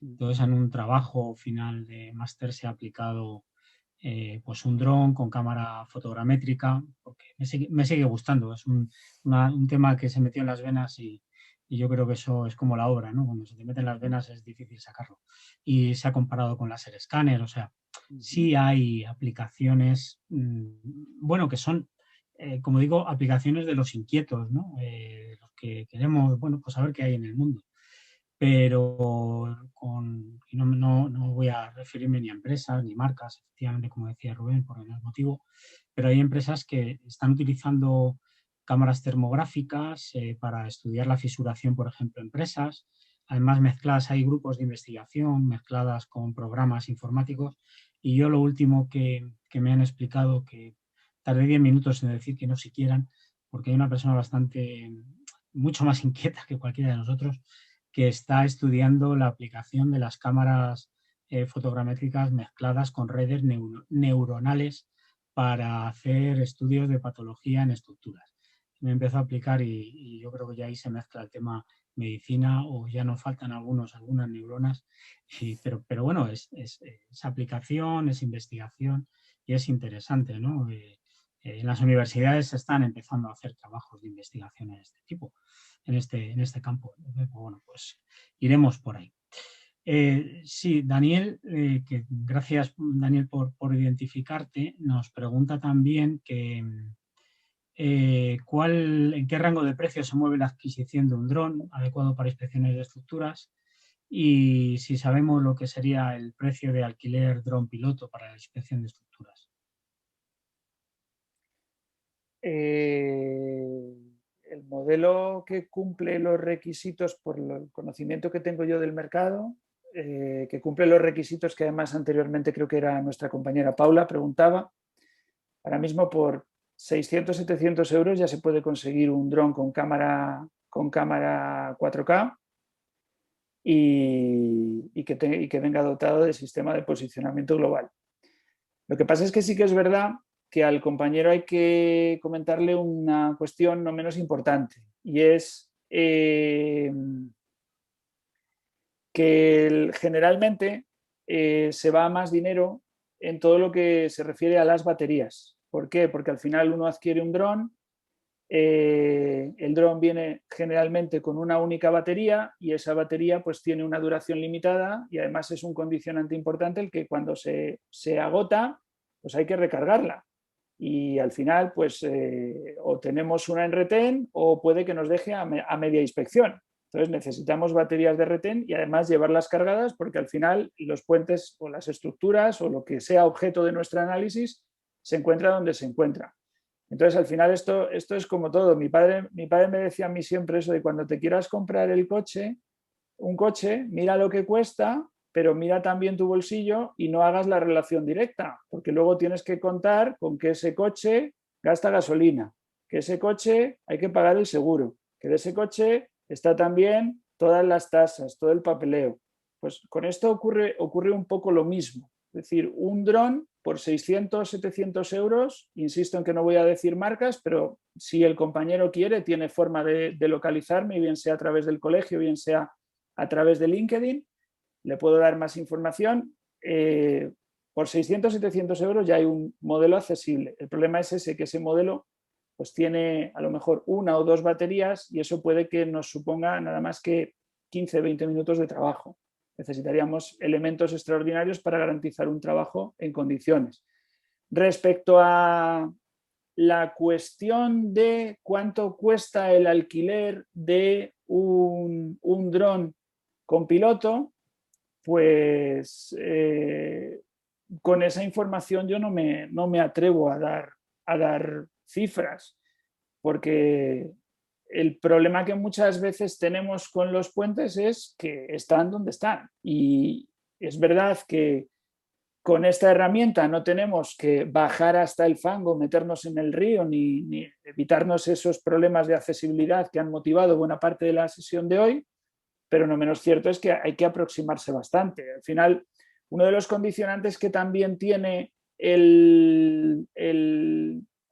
Entonces, en un trabajo final de máster se ha aplicado pues un dron con cámara fotogramétrica, porque me sigue gustando. Es un tema que se metió en las venas y yo creo que eso es como la obra, ¿no? Cuando se te mete en las venas es difícil sacarlo. Y se ha comparado con láser escáner, o sea, sí hay aplicaciones, bueno, que son, como digo, aplicaciones de los inquietos, ¿no? Los que queremos, bueno, pues saber qué hay en el mundo. Pero no voy a referirme ni a empresas ni marcas, efectivamente, como decía Rubén, por el motivo, pero hay empresas que están utilizando cámaras termográficas para estudiar la fisuración, por ejemplo, en presas. Además, mezcladas, hay grupos de investigación mezcladas con programas informáticos. Y yo lo último que me han explicado, que tardé 10 minutos en decir que no si quieran, porque hay una persona mucho más inquieta que cualquiera de nosotros, que está estudiando la aplicación de las cámaras fotogramétricas mezcladas con redes neuronales para hacer estudios de patología en estructuras. Me empezó a aplicar y yo creo que ya ahí se mezcla el tema medicina o ya nos faltan algunas neuronas, pero bueno, es aplicación, es investigación y es interesante, ¿no? En las universidades se están empezando a hacer trabajos de investigación de este tipo, en este campo. Bueno, pues iremos por ahí. Sí, Daniel, que gracias Daniel por identificarte, nos pregunta también que en qué rango de precio se mueve la adquisición de un dron adecuado para inspecciones de estructuras y si sabemos lo que sería el precio de alquiler dron piloto para la inspección de estructuras. El modelo que cumple los requisitos, por el conocimiento que tengo yo del mercado, que cumple los requisitos que además anteriormente creo que era nuestra compañera Paula, preguntaba, ahora mismo por 600-700 euros ya se puede conseguir un dron con cámara 4K y que venga dotado de sistema de posicionamiento global. Lo que pasa es que sí que es verdad que al compañero hay que comentarle una cuestión no menos importante, y es que generalmente se va más dinero en todo lo que se refiere a las baterías. ¿Por qué? Porque al final uno adquiere un dron, el dron viene generalmente con una única batería y esa batería pues tiene una duración limitada y además es un condicionante importante el que cuando se agota pues hay que recargarla y al final pues o tenemos una en retén o puede que nos deje a media inspección. Entonces necesitamos baterías de retén y además llevarlas cargadas porque al final los puentes o las estructuras o lo que sea objeto de nuestro análisis se encuentra donde se encuentra. Entonces al final esto es como todo. Mi padre me decía a mí siempre eso de cuando te quieras comprar un coche, mira lo que cuesta, pero mira también tu bolsillo y no hagas la relación directa, porque luego tienes que contar con que ese coche gasta gasolina, que ese coche hay que pagar el seguro, que de ese coche está también todas las tasas, todo el papeleo. Pues con esto ocurre un poco lo mismo. Es decir, un dron por 600, 700 euros, insisto en que no voy a decir marcas, pero si el compañero quiere, tiene forma de localizarme, bien sea a través del colegio, bien sea a través de LinkedIn, le puedo dar más información. Por 600, 700 euros ya hay un modelo accesible. El problema es ese, que ese modelo pues tiene a lo mejor una o dos baterías y eso puede que nos suponga nada más que 15, 20 minutos de trabajo. Necesitaríamos elementos extraordinarios para garantizar un trabajo en condiciones. Respecto a la cuestión de cuánto cuesta el alquiler de un dron con piloto, pues con esa información yo no me atrevo a dar cifras, porque el problema que muchas veces tenemos con los puentes es que están donde están. Y es verdad que Con esta herramienta no tenemos que bajar hasta el fango, meternos en el río, ni evitarnos esos problemas de accesibilidad que han motivado buena parte de la sesión de hoy, pero no menos cierto es que hay que aproximarse bastante. Al final, uno de los condicionantes que también tiene el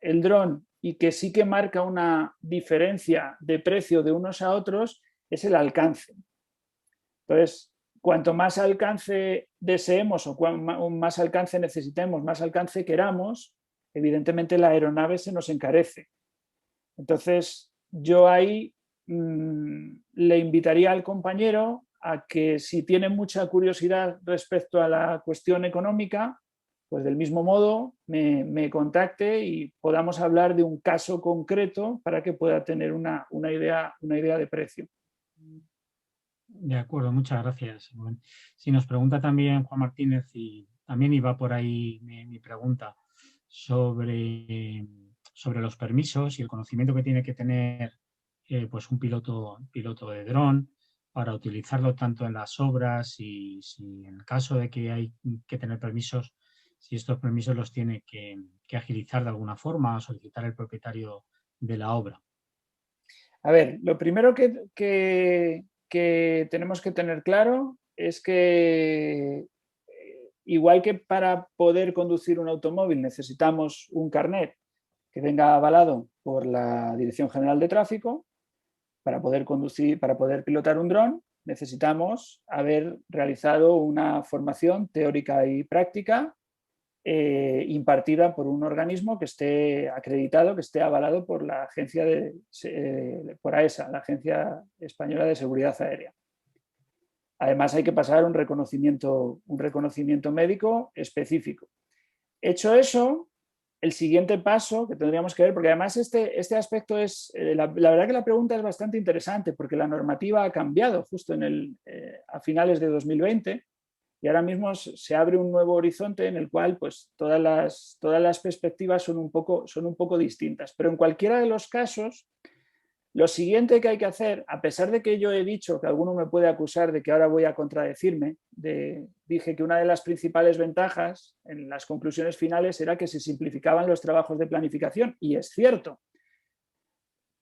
dron y que sí que marca una diferencia de precio de unos a otros es el alcance. Entonces, cuanto más alcance deseemos o más alcance necesitemos, más alcance queramos, evidentemente la aeronave se nos encarece. Entonces, yo ahí le invitaría al compañero a que si tiene mucha curiosidad respecto a la cuestión económica, pues del mismo modo me contacte y podamos hablar de un caso concreto para que pueda tener una idea de precio. De acuerdo, muchas gracias. Si nos pregunta también Juan Martínez, y también iba por ahí mi pregunta sobre los permisos y el conocimiento que tiene que tener pues un piloto de dron para utilizarlo tanto en las obras y si en el caso de que hay que tener permisos, si estos permisos los tiene que agilizar de alguna forma o solicitar el propietario de la obra. A ver, lo primero que tenemos que tener claro es que igual que para poder conducir un automóvil necesitamos un carnet que venga avalado por la Dirección General de Tráfico, para poder conducir, para poder pilotar un dron, necesitamos haber realizado una formación teórica y práctica impartida por un organismo que esté acreditado, que esté avalado por la agencia por AESA, la Agencia Española de Seguridad Aérea. Además hay que pasar un reconocimiento médico específico. Hecho eso, el siguiente paso que tendríamos que ver, porque además este aspecto es, la verdad que la pregunta es bastante interesante porque la normativa ha cambiado justo a finales de 2020 y ahora mismo se abre un nuevo horizonte en el cual pues, todas las perspectivas son un poco distintas. Pero en cualquiera de los casos, lo siguiente que hay que hacer, a pesar de que yo he dicho que alguno me puede acusar de que ahora voy a contradecirme, dije que una de las principales ventajas en las conclusiones finales era que se simplificaban los trabajos de planificación, y es cierto.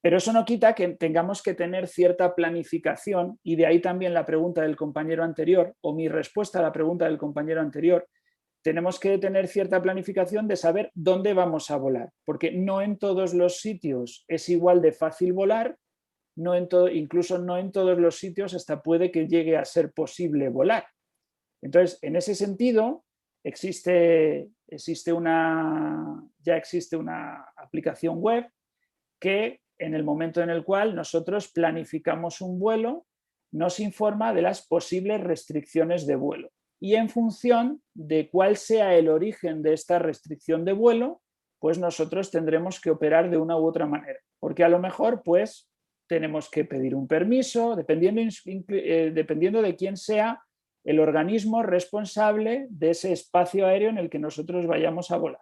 Pero eso no quita que tengamos que tener cierta planificación, y de ahí también la pregunta del compañero anterior, o mi respuesta a la pregunta del compañero anterior. Tenemos que tener cierta planificación de saber dónde vamos a volar, porque no en todos los sitios es igual de fácil volar, incluso no en todos los sitios hasta puede que llegue a ser posible volar. Entonces, en ese sentido, ya existe una aplicación web que en el momento en el cual nosotros planificamos un vuelo, nos informa de las posibles restricciones de vuelo. Y en función de cuál sea el origen de esta restricción de vuelo, pues nosotros tendremos que operar de una u otra manera. Porque a lo mejor, pues, tenemos que pedir un permiso, dependiendo de quién sea el organismo responsable de ese espacio aéreo en el que nosotros vayamos a volar.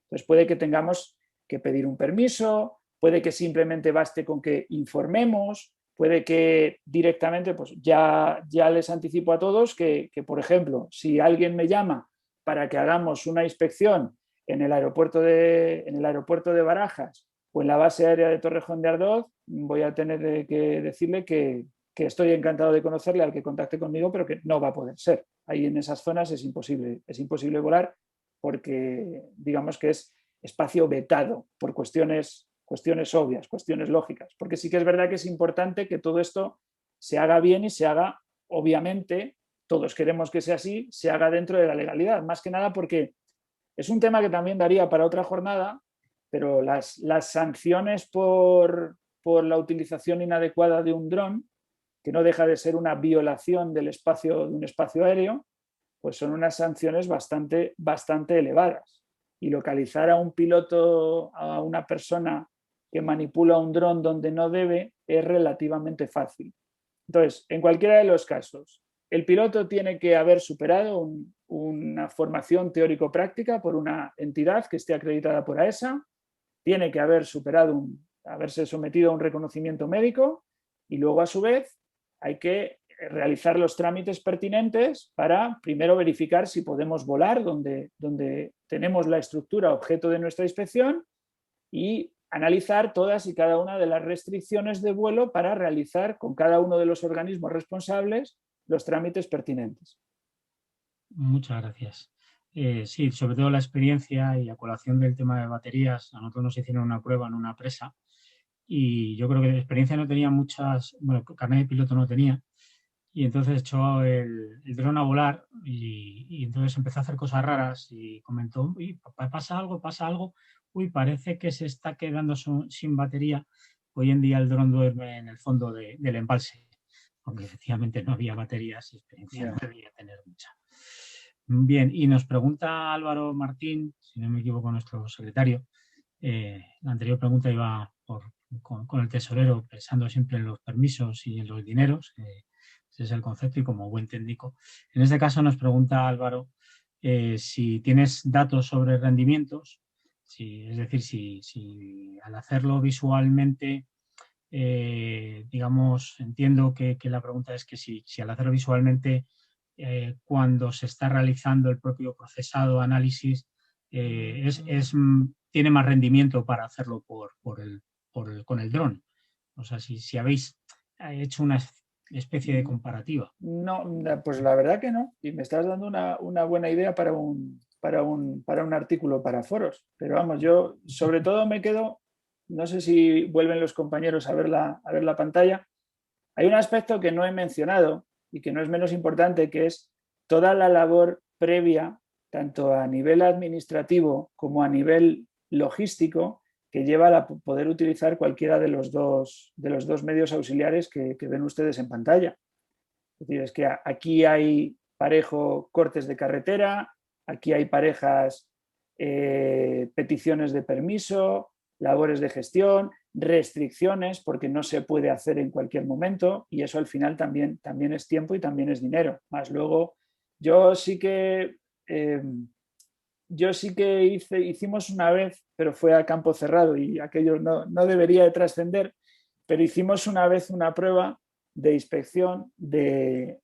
Entonces puede que tengamos que pedir un permiso, puede que simplemente baste con que informemos, puede que directamente, pues ya les anticipo a todos que, por ejemplo, si alguien me llama para que hagamos una inspección en el aeropuerto de Barajas o en la base aérea de Torrejón de Ardoz, voy a tener que decirle que estoy encantado de conocerle al que contacte conmigo, pero que no va a poder ser. Ahí en esas zonas es imposible volar porque digamos que es espacio vetado por cuestiones obvias, cuestiones lógicas, porque sí que es verdad que es importante que todo esto se haga bien y se haga, obviamente, todos queremos que sea así, se haga dentro de la legalidad, más que nada porque es un tema que también daría para otra jornada, pero las sanciones por la utilización inadecuada de un dron, que no deja de ser una violación de un espacio aéreo, pues son unas sanciones bastante elevadas. Y localizar a un piloto, a una persona que manipula un dron donde no debe, es relativamente fácil. Entonces, en cualquiera de los casos, el piloto tiene que haber superado una formación teórico-práctica por una entidad que esté acreditada por AESA, tiene que haberse sometido a un reconocimiento médico y luego, a su vez, hay que realizar los trámites pertinentes para primero verificar si podemos volar donde tenemos la estructura objeto de nuestra inspección y analizar todas y cada una de las restricciones de vuelo para realizar con cada uno de los organismos responsables los trámites pertinentes. Muchas gracias. Sí, sobre todo la experiencia y a colación del tema de baterías. A nosotros nos hicieron una prueba en una presa y yo creo que de experiencia no tenía muchas, bueno, carnet de piloto no tenía, y entonces echó el dron a volar y entonces empezó a hacer cosas raras y comentó, uy, pasa algo, uy, parece que se está quedando sin batería. Hoy en día el dron duerme en el fondo del embalse, porque efectivamente no había baterías y experiencia no debía tener mucha. Bien, y nos pregunta Álvaro Martín, si no me equivoco, nuestro secretario, la anterior pregunta iba con el tesorero, pensando siempre en los permisos y en los dineros, ese es el concepto y como buen técnico. En este caso nos pregunta Álvaro si tienes datos sobre rendimientos, es decir, si al hacerlo visualmente, digamos, entiendo que la pregunta es que si al hacerlo visualmente, cuando se está realizando el propio procesado, análisis, tiene más rendimiento para hacerlo con el dron. O sea, si habéis hecho una especie de comparativa. No, pues la verdad que no. Y me estás dando una buena idea para un artículo para foros. Pero vamos, yo sobre todo me quedo, no sé si vuelven los compañeros a ver la pantalla. Hay un aspecto que no he mencionado y que no es menos importante, que es toda la labor previa, tanto a nivel administrativo como a nivel logístico, que lleva a poder utilizar cualquiera de los dos medios auxiliares que ven ustedes en pantalla. Es decir, es que aquí hay parejo cortes de carretera, aquí hay parejas peticiones de permiso, labores de gestión, restricciones, porque no se puede hacer en cualquier momento y eso al final también es tiempo y también es dinero. Más luego, yo sí que hicimos una vez, pero fue a campo cerrado y aquello no debería de trascender, pero hicimos una vez una prueba de inspección de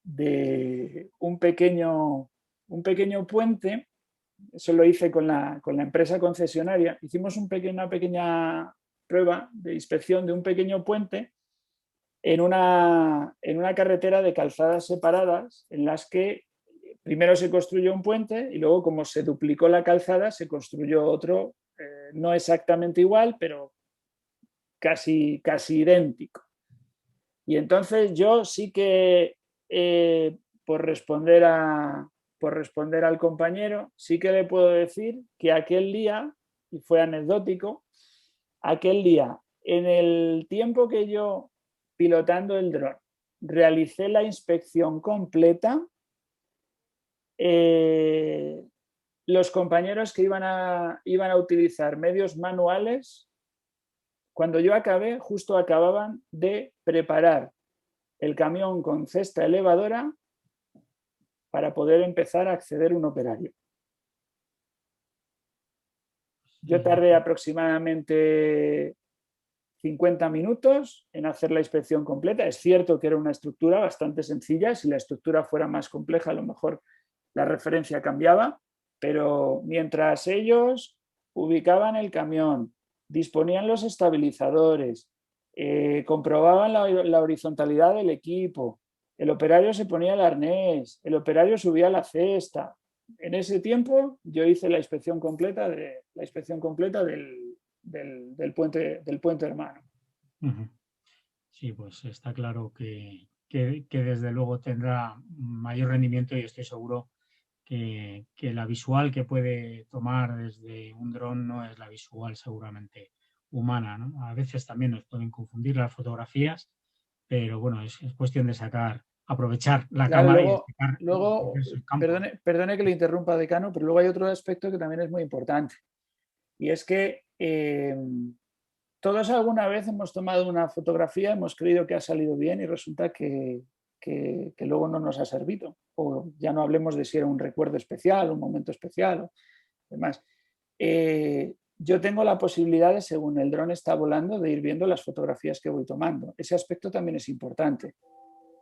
un pequeño puente. Eso lo hice con la empresa concesionaria. Hicimos una pequeña prueba de inspección de un pequeño puente en una carretera de calzadas separadas en las que primero se construyó un puente y luego, como se duplicó la calzada, se construyó otro, no exactamente igual, pero casi idéntico. Y entonces yo sí que, por responder al compañero, sí que le puedo decir que aquel día, y fue anecdótico, aquel día, en el tiempo que yo, pilotando el dron, realicé la inspección completa, los compañeros que iban a utilizar medios manuales, cuando yo acabé, justo acababan de preparar el camión con cesta elevadora para poder empezar a acceder a un operario. Yo tardé aproximadamente 50 minutos en hacer la inspección completa. Es cierto que era una estructura bastante sencilla. Si la estructura fuera más compleja, a lo mejor la referencia cambiaba, pero mientras ellos ubicaban el camión, disponían los estabilizadores, comprobaban la horizontalidad del equipo, el operario se ponía el arnés, el operario subía la cesta. En ese tiempo yo hice la inspección completa del puente hermano. Sí, pues está claro que desde luego tendrá mayor rendimiento y estoy seguro que la visual que puede tomar desde un dron no es la visual seguramente humana, ¿no? A veces también nos pueden confundir las fotografías, pero bueno, es cuestión de aprovechar la cámara y destacar luego el campo. Perdone que le interrumpa, decano, pero luego hay otro aspecto que también es muy importante. Y es que todos alguna vez hemos tomado una fotografía, hemos creído que ha salido bien y resulta que luego no nos ha servido. O ya no hablemos de si era un recuerdo especial, un momento especial o demás. Yo tengo la posibilidad de, según el dron está volando, de ir viendo las fotografías que voy tomando. Ese aspecto también es importante.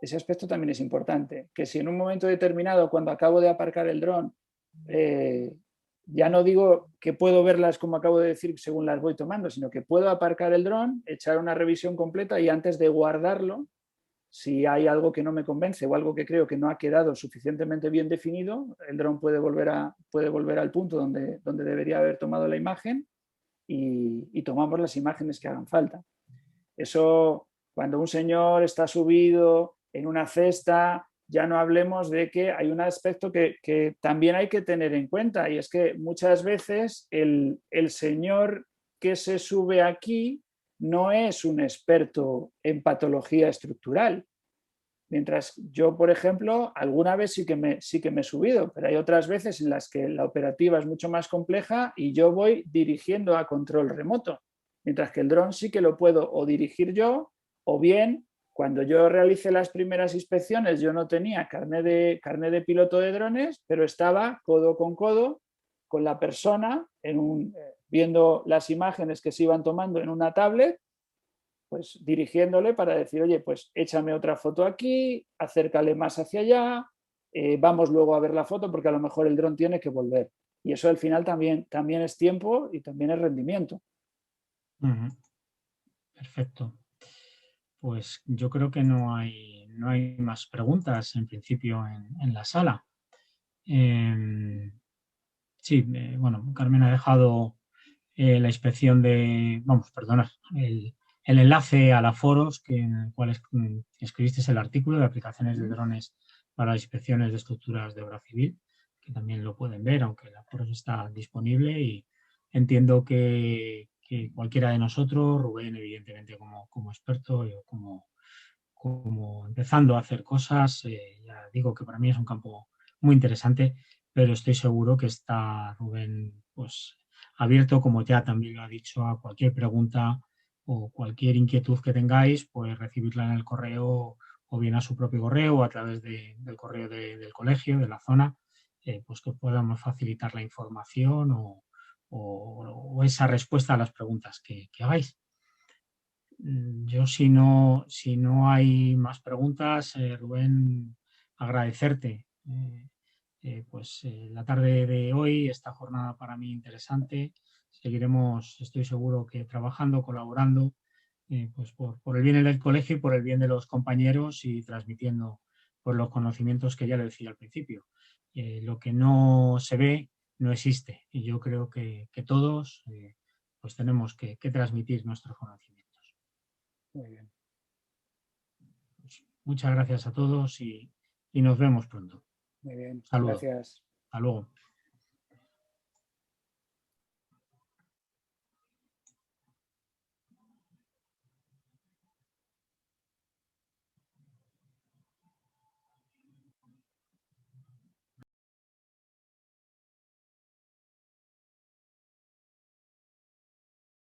ese aspecto también es importante. Que si en un momento determinado, cuando acabo de aparcar el dron, ya no digo que puedo verlas como acabo de decir según las voy tomando, sino que puedo aparcar el dron, echar una revisión completa y antes de guardarlo, si hay algo que no me convence o algo que creo que no ha quedado suficientemente bien definido, el dron puede volver al punto donde debería haber tomado la imagen y tomamos las imágenes que hagan falta. Eso, cuando un señor está subido en una cesta, ya no hablemos de que hay un aspecto que también hay que tener en cuenta, y es que muchas veces el señor que se sube aquí no es un experto en patología estructural. Mientras yo, por ejemplo, alguna vez sí que me he subido, pero hay otras veces en las que la operativa es mucho más compleja y yo voy dirigiendo a control remoto. Mientras que el dron sí que lo puedo o dirigir yo, o bien, cuando yo realicé las primeras inspecciones, yo no tenía carnet de piloto de drones, pero estaba codo con la persona viendo las imágenes que se iban tomando en una tablet, pues dirigiéndole para decir, oye, pues échame otra foto aquí, acércale más hacia allá, vamos luego a ver la foto porque a lo mejor el dron tiene que volver. Y eso al final también es tiempo y también es rendimiento. Perfecto. Pues yo creo que no hay más preguntas en principio en la sala. Sí, bueno, Carmen ha dejado la inspección el enlace a la foros en el cual escribiste el artículo de aplicaciones de drones para inspecciones de estructuras de obra civil, que también lo pueden ver, aunque la foros está disponible, y entiendo que cualquiera de nosotros, Rubén evidentemente como experto, yo como empezando a hacer cosas, ya digo que para mí es un campo muy interesante, pero estoy seguro que está Rubén pues abierto, como ya también lo ha dicho, a cualquier pregunta o cualquier inquietud que tengáis, pues recibirla en el correo o bien a su propio correo o a través del correo del colegio, de la zona, pues que podamos facilitar la información o esa respuesta a las preguntas que hagáis. Yo si no hay más preguntas, Rubén, agradecerte la tarde de hoy, esta jornada para mí interesante. Seguiremos, estoy seguro que trabajando, colaborando, pues por el bien del colegio y por el bien de los compañeros y transmitiendo pues, los conocimientos que ya le decía al principio. Lo que no se ve no existe y yo creo que todos pues tenemos que transmitir nuestros conocimientos. Muy bien. Pues muchas gracias a todos y nos vemos pronto. Muy bien. Saludos. Gracias. Hasta luego.